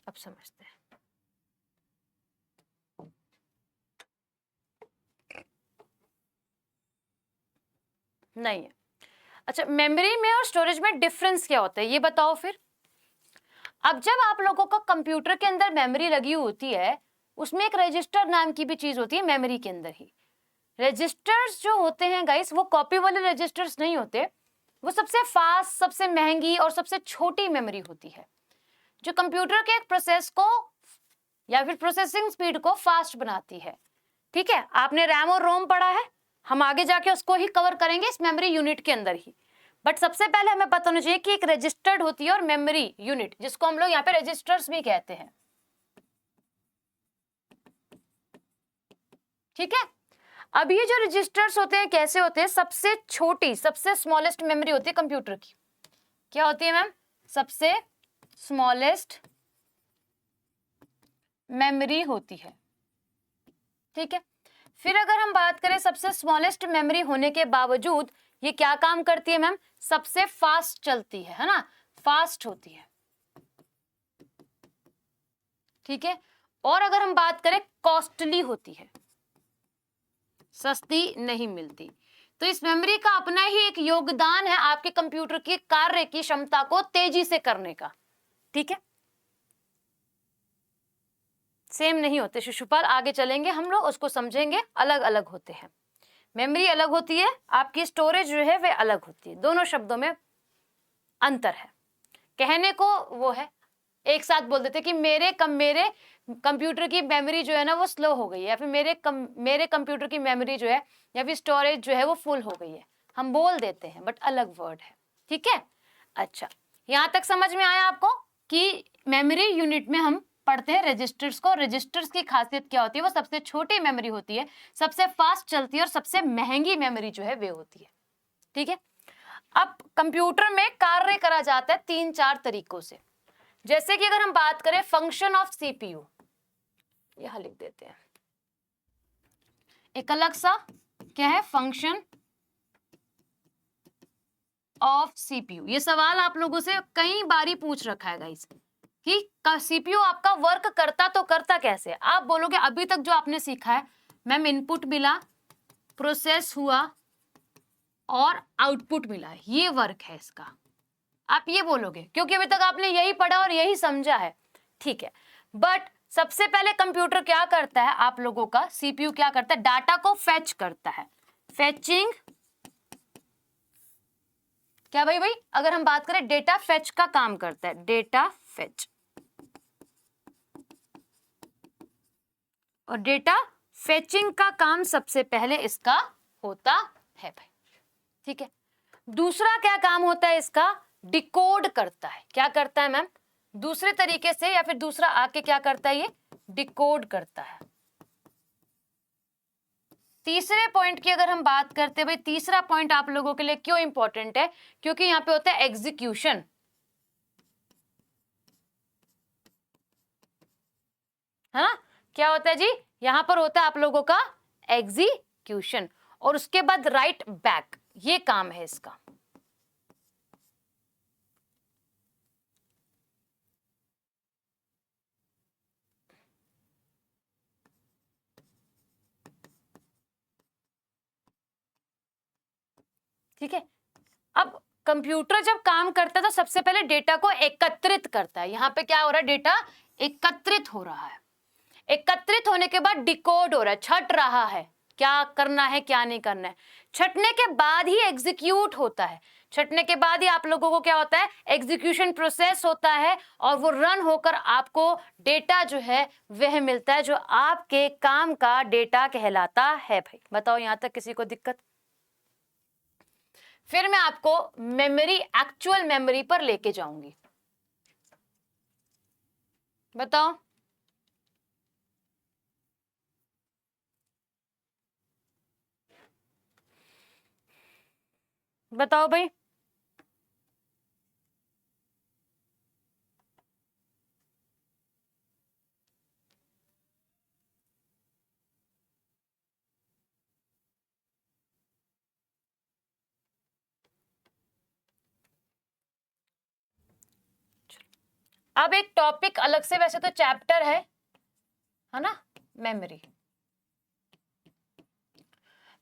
अब समझते हैं। नहीं है। अच्छा, मेमोरी में और स्टोरेज में डिफरेंस क्या होता है ये बताओ फिर। अब जब आप लोगों का कंप्यूटर के अंदर मेमोरी लगी होती है, उसमें एक रजिस्टर नाम की भी चीज होती है मेमोरी के अंदर ही। रजिस्टर्स जो होते हैं गाइस, वो कॉपी वाले रजिस्टर्स नहीं होते, वो सबसे फास्ट, सबसे महंगी और सबसे छोटी मेमोरी होती है, जो कंप्यूटर के एक प्रोसेस को या फिर प्रोसेसिंग स्पीड को फास्ट बनाती है। ठीक है, आपने रैम और रोम पढ़ा है, हम आगे जाके उसको ही कवर करेंगे इस मेमोरी यूनिट के अंदर ही। बट सबसे पहले हमें पता होना चाहिए कि एक रजिस्टर्ड होती है और मेमोरी यूनिट, जिसको हम लोग यहाँ पे रजिस्टर्स भी कहते हैं। ठीक है, अब ये जो रजिस्टर्स होते हैं कैसे होते हैं? सबसे छोटी, सबसे स्मॉलेस्ट मेमोरी होती है कंप्यूटर की। क्या होती है मैम? सबसे स्मॉलेस्ट मेमोरी होती है। ठीक है, फिर अगर हम बात करें सबसे स्मॉलेस्ट मेमोरी होने के बावजूद ये क्या काम करती है मैम? सबसे फास्ट चलती है ना, फास्ट होती है। ठीक है, और अगर हम बात करें कॉस्टली होती है, सस्ती नहीं मिलती। तो इस मेमोरी का अपना ही एक योगदान है आपके कंप्यूटर की कार्य की क्षमता को तेजी से करने का। ठीक है, सेम नहीं होते शिशुपाल, आगे चलेंगे हम लोग उसको समझेंगे, अलग अलग होते हैं। मेमोरी अलग होती है, आपकी स्टोरेज जो है वे अलग होती है, दोनों शब्दों में अंतर है। कहने को वो है, एक साथ बोल देते कि मेरे कंप्यूटर की मेमोरी जो है ना वो स्लो हो गई है, या फिर मेरे कंप्यूटर की मेमोरी जो है या फिर स्टोरेज जो है वो फुल हो गई है, हम बोल देते हैं, बट अलग वर्ड है। ठीक है, अच्छा यहां तक समझ में आया आपको कि मेमोरी यूनिट में हम पढ़ते हैं रजिस्टर्स को। रजिस्टर्स की खासियत क्या होती है? वो सबसे छोटी मेमोरी होती है, सबसे फास्ट चलती है और सबसे महंगी मेमोरी जो है वे होती है। ठीक है, अब कंप्यूटर में कार्य करा जाता है 3-4 तरीकों से। जैसे कि अगर हम बात करें फंक्शन ऑफ सीपीयू, यहां लिख देते हैं एक अलग सा, क्या है? Function of CPU. ये सवाल आप लोगों से कई बारी पूछ रखा है गाइस कि सीपीयू आपका वर्क करता तो करता कैसे? आप बोलोगे अभी तक जो आपने सीखा है मैम, इनपुट मिला, प्रोसेस हुआ और आउटपुट मिला, ये वर्क है इसका, आप ये बोलोगे क्योंकि अभी तक आपने यही पढ़ा और यही समझा है। ठीक है, बट सबसे पहले कंप्यूटर क्या करता है आप लोगों का? सीपीयू क्या करता है? डाटा को फेच करता है, फेचिंग। क्या भाई अगर हम बात करें डेटा फेच का काम करता है, डेटा फेच, और डेटा फेचिंग का काम सबसे पहले इसका होता है भाई। ठीक है, दूसरा क्या काम होता है इसका? डिकोड करता है। क्या करता है मैम? दूसरे तरीके से या फिर दूसरा आके क्या करता है? ये डिकोड करता है। तीसरे पॉइंट की अगर हम बात करते हैं भाई, तीसरा पॉइंट आप लोगों के लिए क्यों इंपॉर्टेंट है? क्योंकि यहां पे होता है एग्जीक्यूशन, है ना? क्या होता है जी? यहां पर होता है आप लोगों का एग्जीक्यूशन, और उसके बाद राइट बैक, ये काम है इसका। ठीक है, अब कंप्यूटर जब काम करता है तो सबसे पहले डेटा को एकत्रित करता है। यहाँ पे क्या हो रहा है, डेटा एकत्रित हो रहा है। एकत्रित होने के बाद डिकोड हो रहा है, छट रहा है, क्या करना है क्या नहीं करना है। छटने के बाद ही एग्जीक्यूट होता है। छटने के बाद ही आप लोगों को क्या होता है, एग्जीक्यूशन प्रोसेस होता है और वो रन होकर आपको डेटा जो है वह मिलता है, जो आपके काम का डेटा कहलाता है। भाई बताओ यहां तक किसी को दिक्कत? फिर मैं आपको मेमोरी, एक्चुअल मेमोरी पर लेके जाऊंगी। बताओ बताओ भाई। अब एक टॉपिक अलग से, वैसे तो चैप्टर है ना, मेमोरी।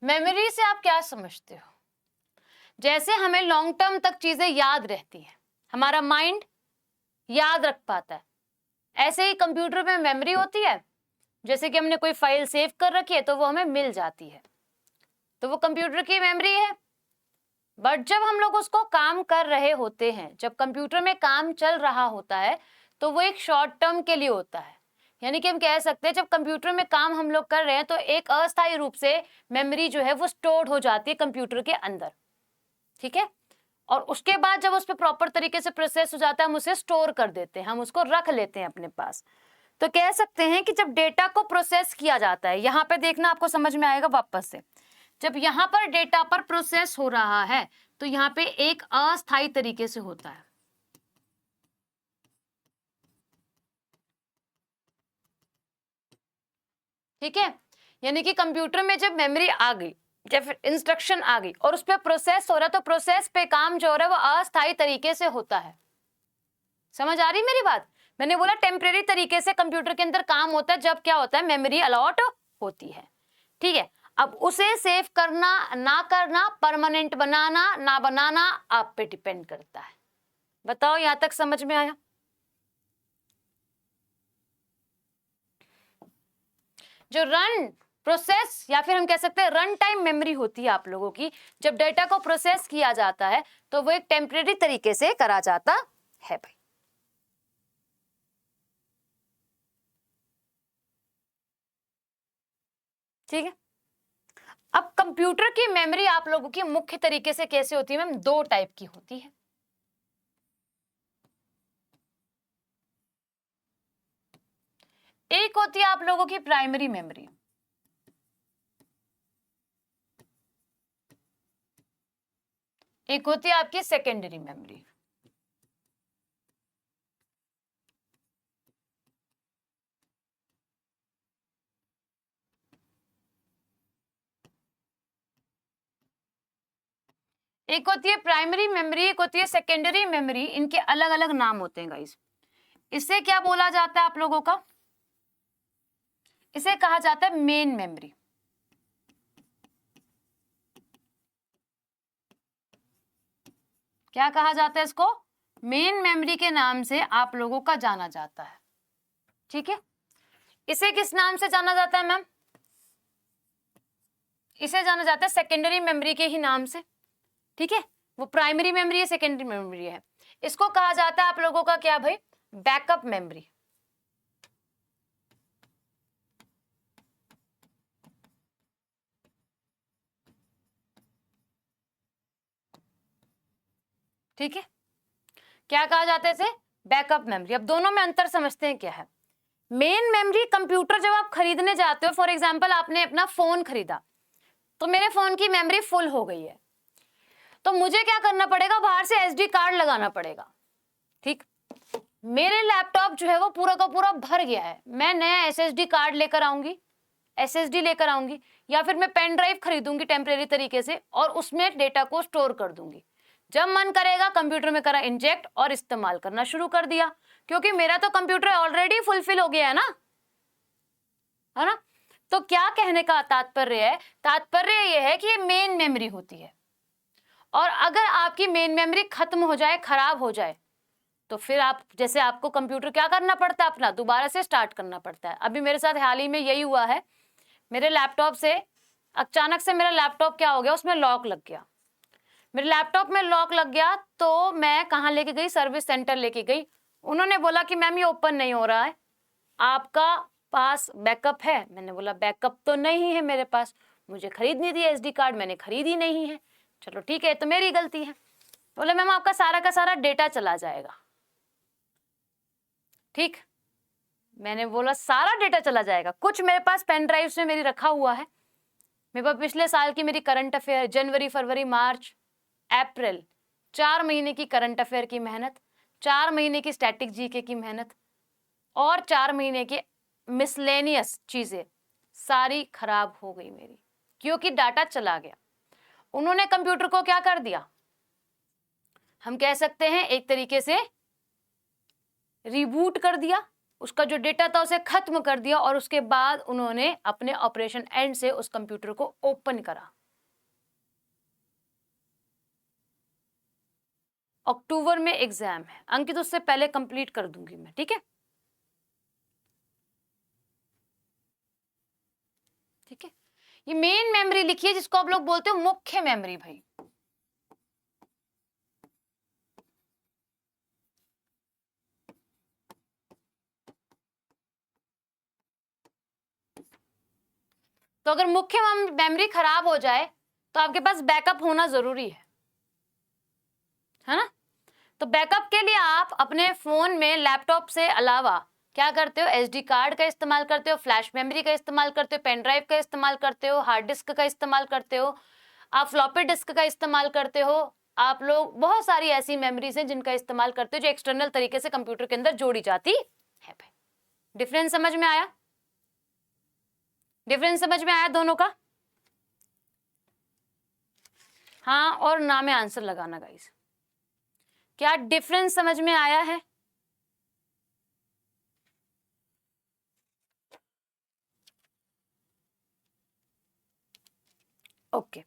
मेमोरी से आप क्या समझते हो? जैसे हमें लॉन्ग टर्म तक चीजें याद रहती हैं, हमारा माइंड याद रख पाता है, ऐसे ही कंप्यूटर में मेमोरी होती है। जैसे कि हमने कोई फाइल सेव कर रखी है तो वो हमें मिल जाती है, तो वो कंप्यूटर की मेमोरी है। बट जब हम लोग उसको काम कर रहे होते हैं, जब कंप्यूटर में काम चल रहा होता है, तो वो एक शॉर्ट टर्म के लिए होता है। यानी कि हम कह सकते हैं जब कंप्यूटर में काम हम लोग कर रहे हैं तो एक अस्थायी रूप से मेमोरी जो है वो स्टोर हो जाती है कंप्यूटर के अंदर, ठीक है। और उसके बाद जब उस पर प्रॉपर तरीके से प्रोसेस हो जाता है, हम उसे स्टोर कर देते हैं, हम उसको रख लेते हैं अपने पास। तो कह सकते हैं कि जब डेटा को प्रोसेस किया जाता है, यहाँ पे देखना आपको समझ में आएगा वापस से, जब यहाँ पर डेटा पर प्रोसेस हो रहा है तो यहाँ पे एक अस्थायी तरीके से होता है, ठीक है। यानी कि कंप्यूटर में जब मेमोरी आ गई, जब इंस्ट्रक्शन आ गई और उस पर प्रोसेस हो रहा है, तो प्रोसेस पे काम जो हो रहा है वो अस्थायी तरीके से होता है। समझ आ रही मेरी बात? मैंने बोला टेम्परेरी तरीके से कंप्यूटर के अंदर काम होता है जब क्या होता है, मेमोरी अलॉट होती है, ठीक है। अब उसे सेव करना ना करना, परमानेंट बनाना ना बनाना आप पे डिपेंड करता है। बताओ यहां तक समझ में आया? जो रन प्रोसेस या फिर हम कह सकते हैं रन टाइम मेमोरी होती है आप लोगों की, जब डेटा को प्रोसेस किया जाता है तो वो एक टेम्परेरी तरीके से करा जाता है भाई। ठीक है। अब कंप्यूटर की मेमोरी आप लोगों की मुख्य तरीके से कैसे होती है मैम? दो टाइप की होती है। एक होती है आप लोगों की प्राइमरी मेमोरी, एक होती है आपकी सेकेंडरी मेमोरी। एक होती है प्राइमरी मेमोरी, एक होती है सेकेंडरी मेमोरी। इनके अलग अलग नाम होते हैं गाइस। इसे क्या बोला जाता है आप लोगों का? इसे कहा जाता है मेन मेमोरी। क्या कहा जाता है इसको? मेन मेमोरी के नाम से आप लोगों का जाना जाता है, ठीक है। इसे किस नाम से जाना जाता है मैम? इसे जाना जाता है सेकेंडरी मेमोरी के ही नाम से, ठीक है। वो प्राइमरी मेमोरी है, सेकेंडरी मेमोरी है। इसको कहा जाता है आप लोगों का क्या भाई? Backup memory. ठीक है, क्या कहा जाता है इसे? Backup memory. अब दोनों में अंतर समझते हैं क्या है। मेन मेमोरी कंप्यूटर जब आप खरीदने जाते हो, फॉर एग्जांपल आपने अपना फोन खरीदा, तो मेरे फोन की मेमोरी फुल हो गई है, तो मुझे क्या करना पड़ेगा? बाहर से एसडी कार्ड लगाना पड़ेगा, ठीक। मेरे लैपटॉप जो है वो पूरा का पूरा भर गया है, मैं नया एसएसडी कार्ड लेकर आऊंगी, एसएसडी लेकर आऊंगी, या फिर मैं पेन ड्राइव खरीदूंगी टेम्परेरी तरीके से और उसमें डेटा को स्टोर कर दूंगी। जब मन करेगा कंप्यूटर में करा इंजेक्ट और इस्तेमाल करना शुरू कर दिया, क्योंकि मेरा तो कंप्यूटर ऑलरेडी फुलफिल हो गया है ना, है ना। तो क्या कहने का तात्पर्य है? तात्पर्य यह है कि ये मेन मेमोरी होती है और अगर आपकी मेन मेमोरी खत्म हो जाए, खराब हो जाए, तो फिर आप जैसे आपको कंप्यूटर क्या करना पड़ता है, अपना दोबारा से स्टार्ट करना पड़ता है। अभी मेरे साथ हाल ही में यही हुआ है, मेरे लैपटॉप से अचानक से मेरा लैपटॉप क्या हो गया, उसमें लॉक लग गया। मेरे लैपटॉप में लॉक लग गया तो मैं कहाँ लेके गई, सर्विस सेंटर लेके गई। उन्होंने बोला कि मैम ये ओपन नहीं हो रहा है, आपका पास बैकअप है? मैंने बोला बैकअप तो नहीं है मेरे पास, मुझे खरीदनी थी एसडी कार्ड, मैंने खरीदी नहीं है। चलो ठीक है, तो मेरी गलती है। बोले मैम आपका सारा का सारा डेटा चला जाएगा। ठीक, मैंने बोला सारा डेटा चला जाएगा? कुछ मेरे पास पेन ड्राइव में मेरी रखा हुआ है, मेरे पास पिछले साल की मेरी करंट अफेयर, जनवरी फरवरी मार्च अप्रैल, 4 महीने की करंट अफेयर की मेहनत, 4 महीने की स्टैटिक जीके की मेहनत और 4 महीने के मिसलेनियस चीजें सारी खराब हो गई मेरी, क्योंकि डाटा चला गया। उन्होंने कंप्यूटर को क्या कर दिया, हम कह सकते हैं एक तरीके से रिबूट कर दिया, उसका जो डेटा था उसे खत्म कर दिया, और उसके बाद उन्होंने अपने ऑपरेशन एंड से उस कंप्यूटर को ओपन करा। अक्टूबर में एग्जाम है अंकित, उससे पहले कंप्लीट कर दूंगी मैं, ठीक है? ठीक है, ये मेन मेमोरी लिखिए जिसको आप लोग बोलते हो मुख्य मेमोरी भाई। तो अगर मुख्य मेमोरी खराब हो जाए तो आपके पास बैकअप होना जरूरी है ना? तो बैकअप के लिए आप अपने फोन में लैपटॉप से अलावा क्या करते हो, एसडी कार्ड का इस्तेमाल करते हो, फ्लैश मेमोरी का इस्तेमाल करते हो, पेन ड्राइव का इस्तेमाल करते हो, हार्ड डिस्क का इस्तेमाल करते हो, आप फ्लॉपी डिस्क का इस्तेमाल करते हो। आप लोग बहुत सारी ऐसी मेमोरीज हैं जिनका इस्तेमाल करते हो जो एक्सटर्नल तरीके से कंप्यूटर के अंदर जोड़ी जाती है। डिफरेंस समझ में आया? डिफरेंस समझ में आया दोनों का? हाँ और ना में आंसर लगाना गाइस। क्या डिफरेंस समझ में आया है? ओके,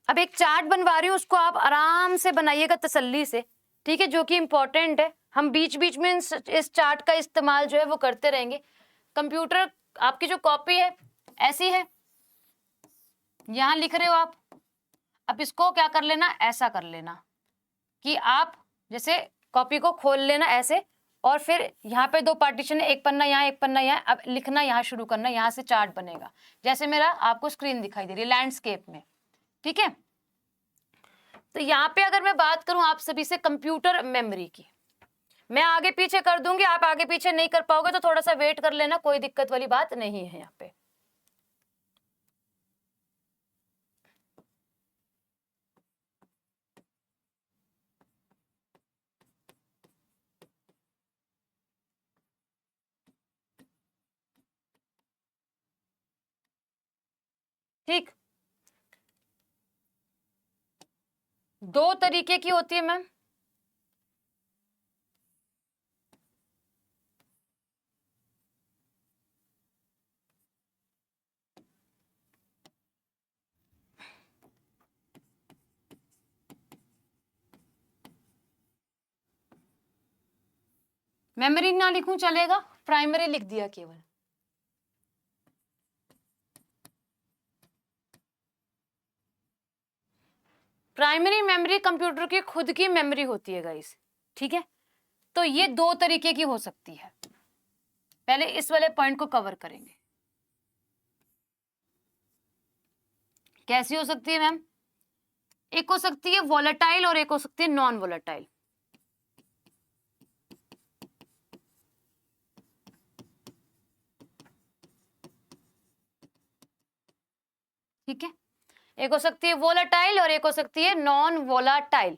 अब एक चार्ट बनवा रही हूं, उसको आप आराम से बनाइएगा तसल्ली से, ठीक है? जो कि इंपॉर्टेंट है, हम बीच बीच में इस चार्ट का इस्तेमाल जो है वो करते रहेंगे। कंप्यूटर आपकी जो कॉपी है ऐसी है, यहां लिख रहे हो आप, अब इसको क्या कर लेना, ऐसा कर लेना कि आप जैसे कॉपी को खोल लेना ऐसे, और फिर यहाँ पे 2 पार्टीशन है, एक पन्ना यहाँ एक पन्ना यहाँ, अब लिखना यहाँ शुरू करना, यहाँ से चार्ट बनेगा जैसे मेरा आपको स्क्रीन दिखाई दे रही है लैंडस्केप में, ठीक है? तो यहाँ पे अगर मैं बात करूं आप सभी से कंप्यूटर मेमोरी की, मैं आगे पीछे कर दूंगी, आप आगे पीछे नहीं कर पाओगे तो थोड़ा सा वेट कर लेना, कोई दिक्कत वाली बात नहीं है यहाँ पे। ठीक, 2 तरीके की होती है मैम। मेमोरी ना लिखूं चलेगा, प्राइमरी लिख दिया केवल। प्राइमरी मेमोरी कंप्यूटर की खुद की मेमोरी होती है गाइस, ठीक है? तो ये 2 तरीके की हो सकती है, पहले इस वाले पॉइंट को कवर करेंगे। कैसी हो सकती है मैम? एक हो सकती है वोलेटाइल और एक हो सकती है नॉन वोलेटाइल। ठीक है, एक हो सकती है वोलेटाइल और एक हो सकती है नॉन वोलाटाइल।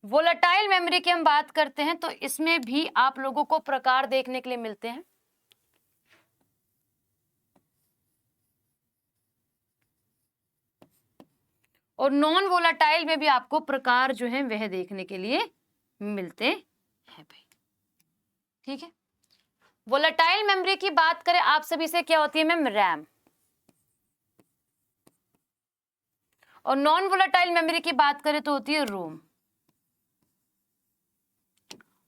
वोलेटाइल मेमोरी की हम बात करते हैं तो इसमें भी आप लोगों को प्रकार देखने के लिए मिलते हैं। और नॉन वोलाटाइल में भी आपको प्रकार जो है वह देखने के लिए मिलते हैं भाई, ठीक है? वोलेटाइल मेमोरी की बात करें आप सभी से, क्या होती है मैम? रैम। और नॉन वोलेटाइल मेमोरी की बात करें तो होती है रोम।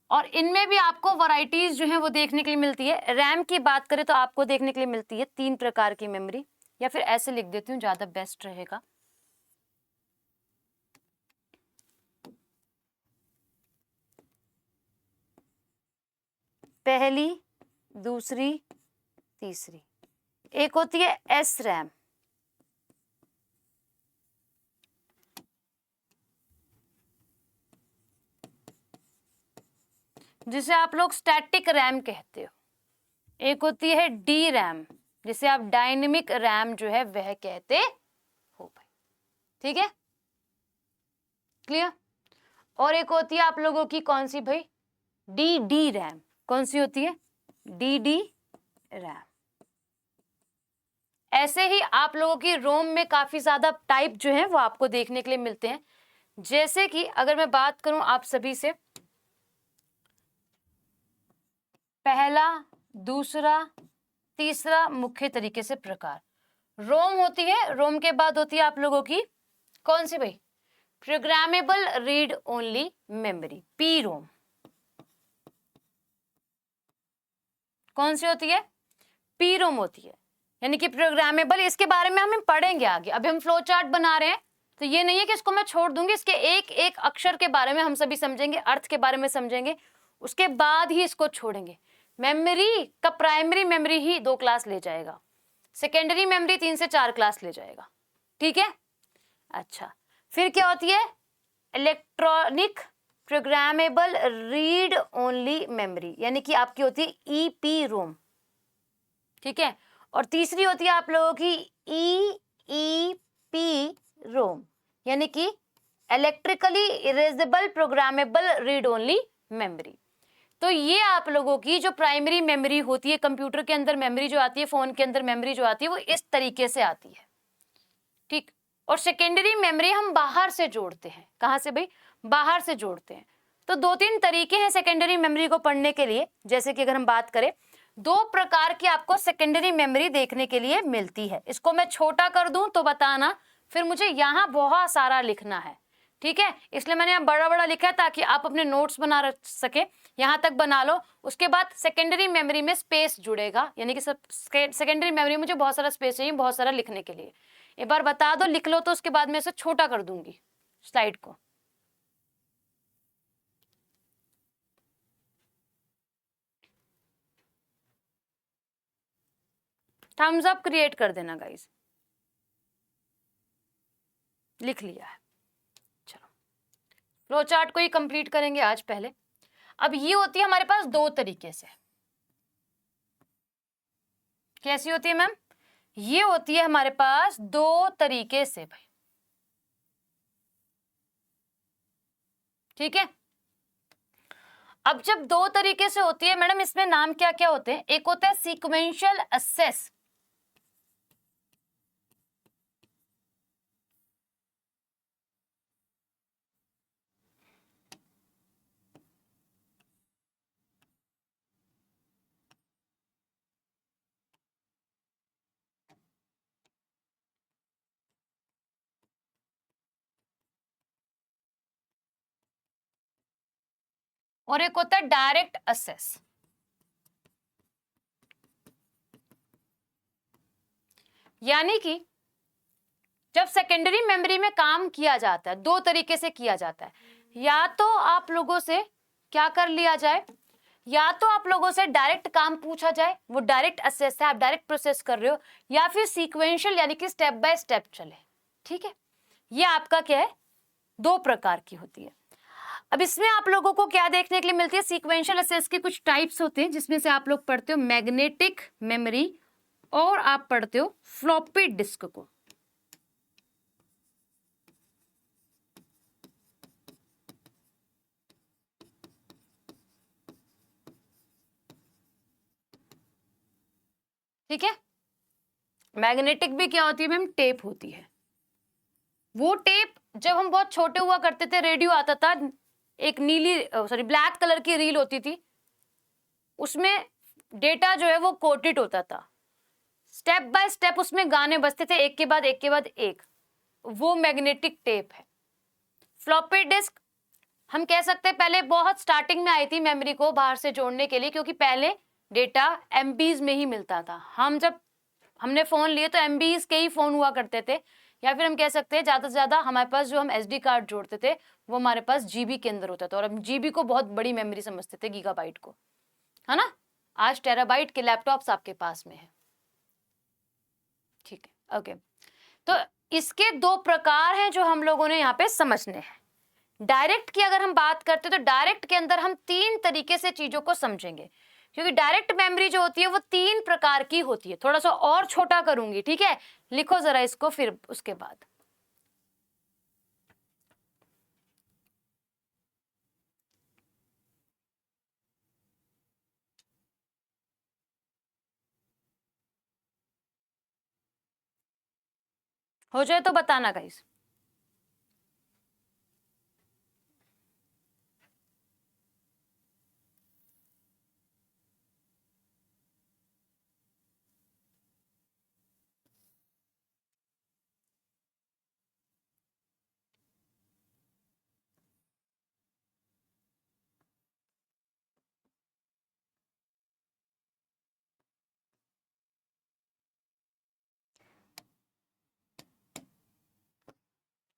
और इनमें भी आपको वैरायटीज जो है वो देखने के लिए मिलती है। रैम की बात करें तो आपको देखने के लिए मिलती है 3 प्रकार की मेमोरी, या फिर ऐसे लिख देती हूँ ज्यादा बेस्ट रहेगा। पहली, दूसरी, तीसरी। एक होती है एस रैम, जिसे आप लोग स्टैटिक रैम कहते हो। एक होती है डी रैम, जिसे आप डायनेमिक रैम जो है वह कहते हो भाई। ठीक है, क्लियर। और एक होती है आप लोगों की कौन सी भाई, डी डी रैम। कौन सी होती है, डी डी रैम। ऐसे ही आप लोगों की रोम में काफी ज्यादा टाइप जो है वो आपको देखने के लिए मिलते हैं। जैसे कि अगर मैं बात करूं आप सभी से, पहला, दूसरा, तीसरा मुख्य तरीके से प्रकार रोम होती है। रोम के बाद होती है आप लोगों की कौन सी भाई, programmable read only memory, P ROM. कौन सी होती है, पी रोम होती है, यानी कि प्रोग्रामेबल। इसके बारे में हम पढ़ेंगे आगे। अभी हम फ्लो चार्ट बना रहे हैं, तो ये नहीं है कि इसको मैं छोड़ दूंगी। इसके एक एक अक्षर के बारे में हम सभी समझेंगे, अर्थ के बारे में समझेंगे, उसके बाद ही इसको छोड़ेंगे। मेमोरी का प्राइमरी मेमोरी ही 2 क्लास ले जाएगा, सेकेंडरी मेमोरी 3 से 4 क्लास ले जाएगा। ठीक है, अच्छा। फिर क्या होती है, electronic programmable read only memory, यानी कि आपकी होती है ईपी रोम। ठीक है, और तीसरी होती है आप लोगों की ईईपी रोम, यानी कि electrically erasable programmable read only memory. तो ये आप लोगों की जो प्राइमरी मेमोरी होती है, कंप्यूटर के अंदर मेमोरी जो आती है, फोन के अंदर मेमोरी जो आती है, वो इस तरीके से आती है। ठीक, और सेकेंडरी मेमोरी हम बाहर से जोड़ते हैं। कहां से भाई, बाहर से जोड़ते हैं। तो 2-3 तरीके हैं सेकेंडरी मेमोरी को पढ़ने के लिए। जैसे कि अगर हम बात करें, 2 प्रकार की आपको सेकेंडरी मेमोरी देखने के लिए मिलती है। इसको मैं छोटा कर दूं तो बताना, फिर मुझे यहां बहुत सारा लिखना है। ठीक है, इसलिए मैंने यहाँ बड़ा बड़ा लिखा है ताकि आप अपने नोट्स बना सके। यहां तक बना लो, उसके बाद सेकेंडरी मेमोरी में स्पेस जुड़ेगा, यानी कि सेकेंडरी मेमोरी मुझे बहुत सारा स्पेस चाहिए, बहुत सारा लिखने के लिए। एक बार बता दो, लिख लो, तो उसके बाद मैं इसे छोटा कर दूंगी स्लाइड को। थम्स अप क्रिएट कर देना गाइस, लिख लिया है। चलो, फ्लो चार्ट को ही कंप्लीट करेंगे आज पहले। अब ये होती है हमारे पास 2 तरीके से। कैसी होती है मैम, ये होती है हमारे पास 2 तरीके से भाई। ठीक है, अब जब 2 तरीके से होती है मैडम, इसमें नाम क्या क्या होते हैं। एक होता है सीक्वेंशियल एक्सेस, और एक होता है डायरेक्ट एक्सेस। यानी कि जब सेकेंडरी मेमोरी में काम किया जाता है, 2 तरीके से किया जाता है। या तो आप लोगों से क्या कर लिया जाए, या तो आप लोगों से डायरेक्ट काम पूछा जाए, वो डायरेक्ट असेस है, आप डायरेक्ट प्रोसेस कर रहे हो, या फिर सीक्वेंशियल यानी कि स्टेप बाय स्टेप चले। ठीक है, ये आपका क्या है, 2 प्रकार की होती है। अब इसमें आप लोगों को क्या देखने के लिए मिलती है, सीक्वेंशियल असेस के कुछ टाइप्स होते हैं, जिसमें से आप लोग पढ़ते हो मैग्नेटिक मेमोरी और आप पढ़ते हो फ्लॉपी डिस्क को। ठीक है, मैग्नेटिक भी क्या होती है मैम, टेप होती है। वो टेप जब हम बहुत छोटे हुआ करते थे, रेडियो आता था, एक ब्लैक कलर की रील होती थी, उसमें डेटा जो है वो कोटेड होता था, स्टेप बाय स्टेप उसमें गाने बजते थे, एक के बाद एक के बाद एक। वो मैग्नेटिक टेप है। फ्लॉपी डिस्क हम कह सकते हैं पहले बहुत स्टार्टिंग में आई थी मेमोरी को बाहर से जोड़ने के लिए, क्योंकि पहले डेटा एमबीज में ही मिलता था। हम जब हमने फोन लिए तो एमबीज के ही फोन हुआ करते थे, या फिर हम कह सकते हैं ज्यादा से ज्यादा हमारे पास जो हम एसडी कार्ड जोड़ते थे वो हमारे पास जीबी के अंदर होता था, और हम जीबी को बहुत बड़ी मेमोरी समझते थे, गीगाबाइट को, है ना। आज टेराबाइट के लैपटॉप्स आपके पास में है, ठीक है, ओके। तो इसके दो प्रकार हैं जो हम लोगों ने यहाँ पे समझने हैं। डायरेक्ट की अगर हम बात करते हैं तो डायरेक्ट के अंदर हम तीन तरीके से चीजों को समझेंगे, क्योंकि डायरेक्ट मेमोरी जो होती है वो तीन प्रकार की होती है। थोड़ा सा और छोटा करूंगी, ठीक है, लिखो जरा इसको, फिर उसके बाद हो जाए तो बताना गाइस।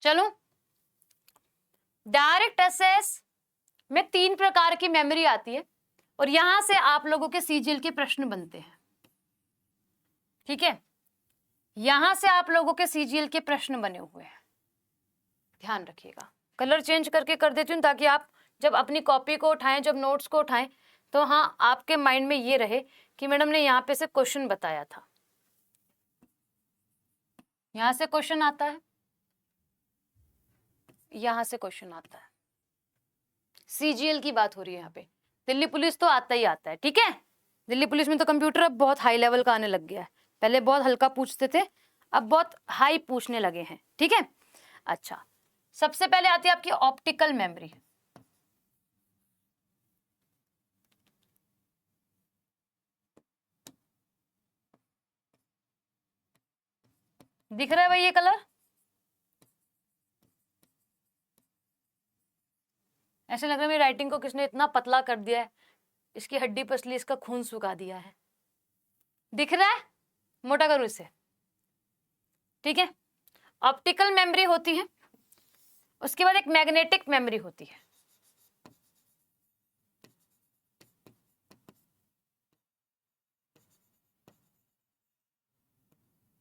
चलो, डायरेक्ट एक्सेस में तीन प्रकार की मेमोरी आती है, और यहां से आप लोगों के सीजीएल के प्रश्न बनते हैं, ठीक है। यहां से आप लोगों के सीजीएल के प्रश्न बने हुए हैं, ध्यान रखिएगा। कलर चेंज करके कर देती हूँ ताकि आप जब अपनी कॉपी को उठाएं, जब नोट्स को उठाएं, तो हाँ आपके माइंड में ये रहे कि मैडम ने यहाँ पे से क्वेश्चन बताया था, यहां से क्वेश्चन आता है, यहां से क्वेश्चन आता है। सीजीएल की बात हो रही है यहाँ पे, दिल्ली पुलिस तो आता ही आता है, ठीक है। दिल्ली पुलिस में तो कंप्यूटर अब बहुत हाई लेवल का आने लग गया है, पहले बहुत हल्का पूछते थे, अब बहुत हाई पूछने लगे हैं, ठीक है। अच्छा, सबसे पहले आती है आपकी ऑप्टिकल मेमोरी। दिख रहा है भाई ये कलर, ऐसे लग रहा है मेरी राइटिंग को किसने इतना पतला कर दिया है, इसकी हड्डी पसली, इसका खून सुखा दिया है। दिख रहा है, मोटा करो इसे, ठीक है। ऑप्टिकल मेमोरी होती है, उसके बाद एक मैग्नेटिक मेमोरी होती है,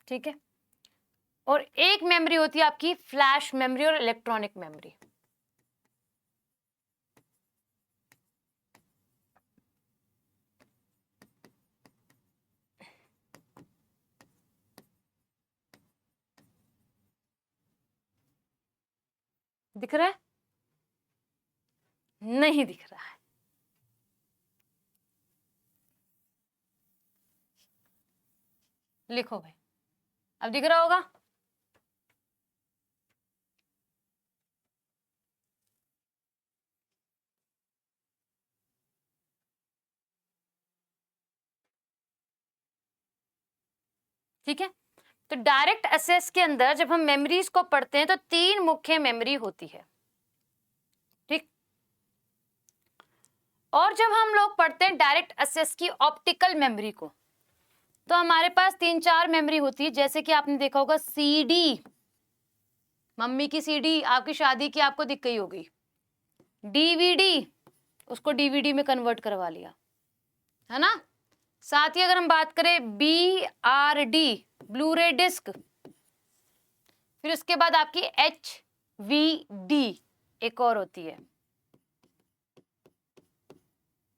ठीक है। और एक मेमोरी होती है आपकी फ्लैश मेमोरी और इलेक्ट्रॉनिक मेमोरी। दिख रहा है, नहीं दिख रहा है, लिखो भाई, अब दिख रहा होगा। ठीक है, तो डायरेक्ट एक्सेस के अंदर जब हम मेमोरीज को पढ़ते हैं तो तीन मुख्य मेमोरी होती है, ठीक। और जब हम लोग पढ़ते हैं डायरेक्ट एक्सेस की ऑप्टिकल मेमोरी को, तो हमारे पास तीन चार मेमोरी होती है, जैसे कि आपने देखा होगा सीडी, मम्मी की सीडी आपकी शादी की आपको दिख गई होगी, डीवीडी, उसको डीवीडी में कन्वर्ट करवा लिया, है ना। साथ ही अगर हम बात करें BRD, ब्लू रे डिस्क, फिर उसके बाद आपकी HVD एक और होती है,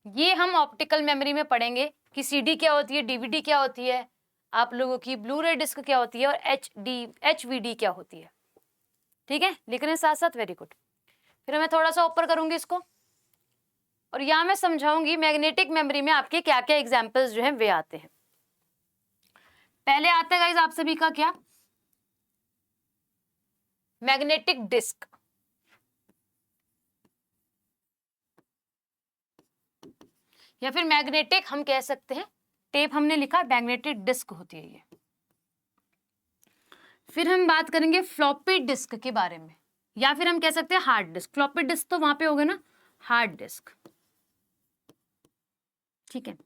ये हम ऑप्टिकल मेमोरी में पढ़ेंगे कि सीडी क्या होती है, डीवीडी क्या होती है, आप लोगों की ब्लू रे डिस्क क्या होती है, और HVD क्या होती है, ठीक है। लिख रहे हैं साथ साथ, वेरी गुड। फिर मैं थोड़ा सा ऊपर करूंगी इसको, और यहां मैं समझाऊंगी मैग्नेटिक मेमोरी में आपके क्या क्या एग्जाम्पल्स जो हैं वे आते हैं। पहले आता है गाइस आप सभी का क्या, मैग्नेटिक डिस्क, या फिर मैग्नेटिक हम कह सकते हैं टेप, हमने लिखा मैग्नेटिक डिस्क होती है ये। फिर हम बात करेंगे फ्लॉपी डिस्क के बारे में, या फिर हम कह सकते हैं हार्ड डिस्क। फ्लॉपी डिस्क तो वहां पे हो गया ना, हार्ड डिस्क, ठीक है।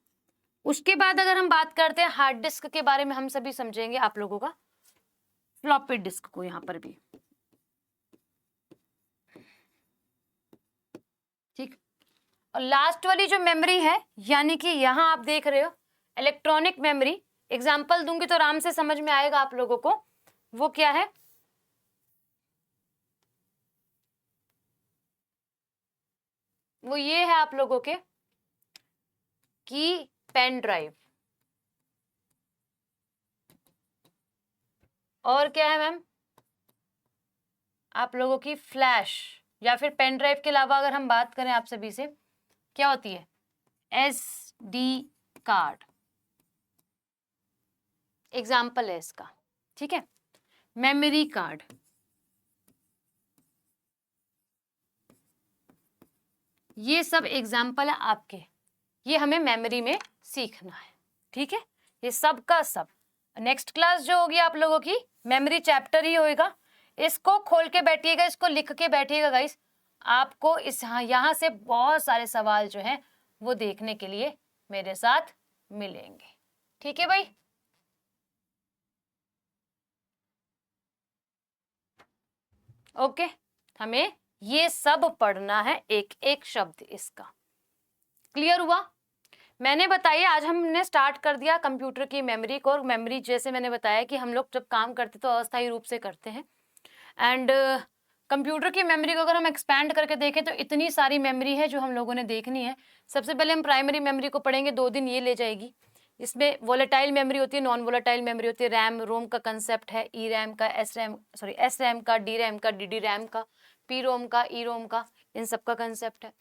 उसके बाद अगर हम बात करते हैं हार्ड डिस्क के बारे में, हम सभी समझेंगे आप लोगों का फ्लॉपी डिस्क को यहां पर भी, ठीक। और लास्ट वाली जो मेमोरी है, यानी कि यहां आप देख रहे हो इलेक्ट्रॉनिक मेमोरी, एग्जाम्पल दूंगी तो आराम से समझ में आएगा आप लोगों को। वो क्या है? वो ये है आप लोगों के की पेन ड्राइव, और क्या है मैम? आप लोगों की फ्लैश, या फिर पेन ड्राइव के अलावा अगर हम बात करें आप सभी से, क्या होती है? SD कार्ड, एग्जाम्पल है इसका, ठीक है। मेमोरी कार्ड, ये सब एग्जाम्पल है आपके, ये हमें मेमोरी में सीखना है, ठीक है। ये सब का सब नेक्स्ट क्लास जो होगी आप लोगों की मेमोरी चैप्टर ही होएगा। इसको खोल के बैठिएगा, इसको लिख के बैठिएगा गाइस। आपको इस यहाँ से बहुत सारे सवाल जो हैं वो देखने के लिए मेरे साथ मिलेंगे, ठीक है भाई। ओके, हमें ये सब पढ़ना है, एक एक शब्द इसका। क्लियर हुआ? मैंने बताया आज हमने स्टार्ट कर दिया कंप्यूटर की मेमोरी को, और मेमोरी जैसे मैंने बताया कि हम लोग जब काम करते तो अस्थायी रूप से करते हैं, एंड कंप्यूटर की मेमोरी को अगर हम एक्सपैंड करके देखें तो इतनी सारी मेमोरी है जो हम लोगों ने देखनी है। सबसे पहले हम प्राइमरी मेमोरी को पढ़ेंगे, 2 दिन ये ले जाएगी। इसमें वोलेटाइल मेमोरी होती है, नॉन वोलेटाइल मेमोरी होती है, रैम रोम का कंसेप्ट है, ई रैम का, एस रैम का, डी रैम का, डी रैम का, पी रोम का, ई रोम का, इन सब का कंसेप्ट है।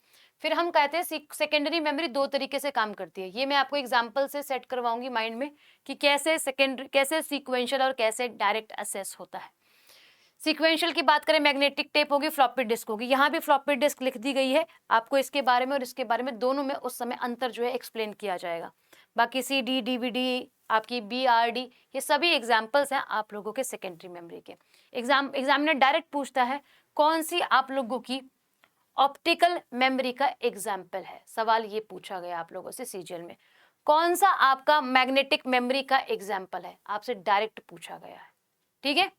फिर हम कहते हैं सेकेंडरी मेमोरी 2 तरीके से काम करती है। ये मैं आपको एग्जाम्पल से सेट करवाऊंगी माइंड में कि कैसे सेकेंडरी, कैसे सीक्वेंशियल और कैसे डायरेक्ट असेस होता है। सीक्वेंशियल की बात करें, मैग्नेटिक टेप होगी, फ्लॉपी डिस्क होगी। यहाँ भी फ्लॉपी डिस्क लिख दी गई है आपको, इसके बारे में और इसके बारे में दोनों में उस समय अंतर जो है एक्सप्लेन किया जाएगा। बाकी CD, DVD, आपकी BRD, ये सभी एग्जाम्पल्स हैं आप लोगों के सेकेंडरी मेमोरी के। एग्जामिनर डायरेक्ट पूछता है कौन सी आप लोगों की ऑप्टिकल मेमोरी का एग्जाम्पल है। सवाल ये पूछा गया आप लोगों से CGL में, कौन सा आपका मैग्नेटिक मेमोरी का एग्जाम्पल है, आपसे डायरेक्ट पूछा गया है, ठीक है।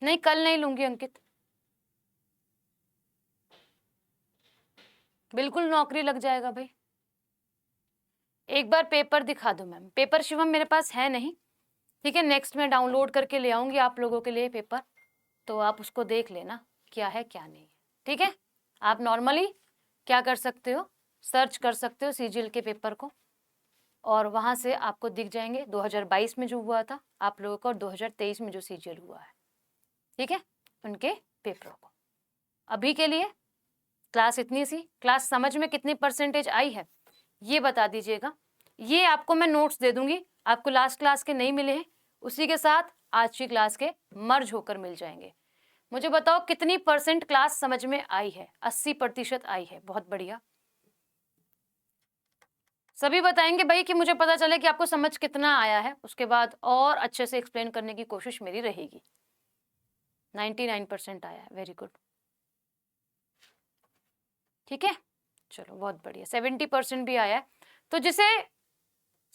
नहीं, कल नहीं लूंगी अंकित, बिल्कुल नौकरी लग जाएगा भाई। एक बार पेपर दिखा दो मैम। पेपर शिवम मेरे पास है नहीं, ठीक है, नेक्स्ट में डाउनलोड करके ले आऊंगी आप लोगों के लिए पेपर, तो आप उसको देख लेना क्या है क्या नहीं है, ठीक है। आप नॉर्मली क्या कर सकते हो, सर्च कर सकते हो CGL के पेपर को, और वहां से आपको दिख जाएंगे 2022 में जो हुआ था आप लोगों को और 2023 में जो CGL हुआ है, ठीक है, उनके पेपरों को। अभी के लिए क्लास इतनी सी। क्लास समझ में कितनी % आई है ये बता दीजिएगा। ये आपको मैं नोट्स दे दूंगी, आपको लास्ट क्लास के नहीं मिले हैं, उसी के साथ आज की क्लास के मर्ज होकर मिल जाएंगे। मुझे बताओ कितनी % क्लास समझ में आई है? 80% आई है, बहुत बढ़िया। सभी बताएंगे भाई कि मुझे पता चले कि आपको समझ कितना आया है, उसके बाद और अच्छे से एक्सप्लेन करने की कोशिश मेरी रहेगी। 99% आया है, वेरी गुड, ठीक है, चलो बहुत बढ़िया। 70% भी आया है। तो जिसे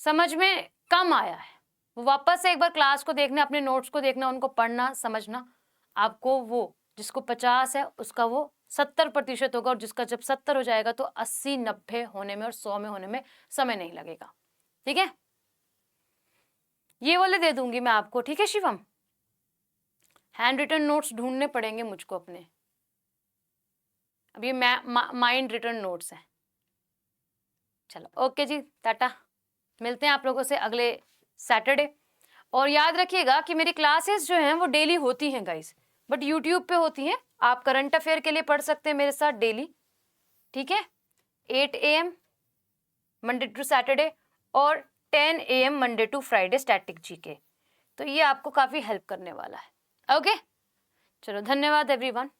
समझ में कम आया है वो वापस से एक बार क्लास को देखना, अपने नोट्स को देखना, उनको पढ़ना समझना। आपको वो जिसको 50 है उसका वो 70% होगा, और जिसका जब 70 हो जाएगा तो 80, 90 होने में और 100 में होने में समय नहीं लगेगा, ठीक है। ये वाले दे दूंगी मैं आपको, ठीक है शिवम। हैंड रिटन नोट्स ढूंढने पड़ेंगे मुझको अपने, अब ये माइंड रिटन नोट्स हैं। चलो ओके जी, टाटा, मिलते हैं आप लोगों से अगले सैटरडे। और याद रखिएगा कि मेरी क्लासेस जो हैं वो डेली होती हैं गाइस, बट यूट्यूब पे होती हैं। आप करंट अफेयर के लिए पढ़ सकते हैं मेरे साथ डेली, ठीक है, 8 AM मंडे टू सैटरडे और 10 AM Monday to Friday static GK। तो ये आपको काफ़ी हेल्प करने वाला है। ओके, चलो धन्यवाद एवरीवन।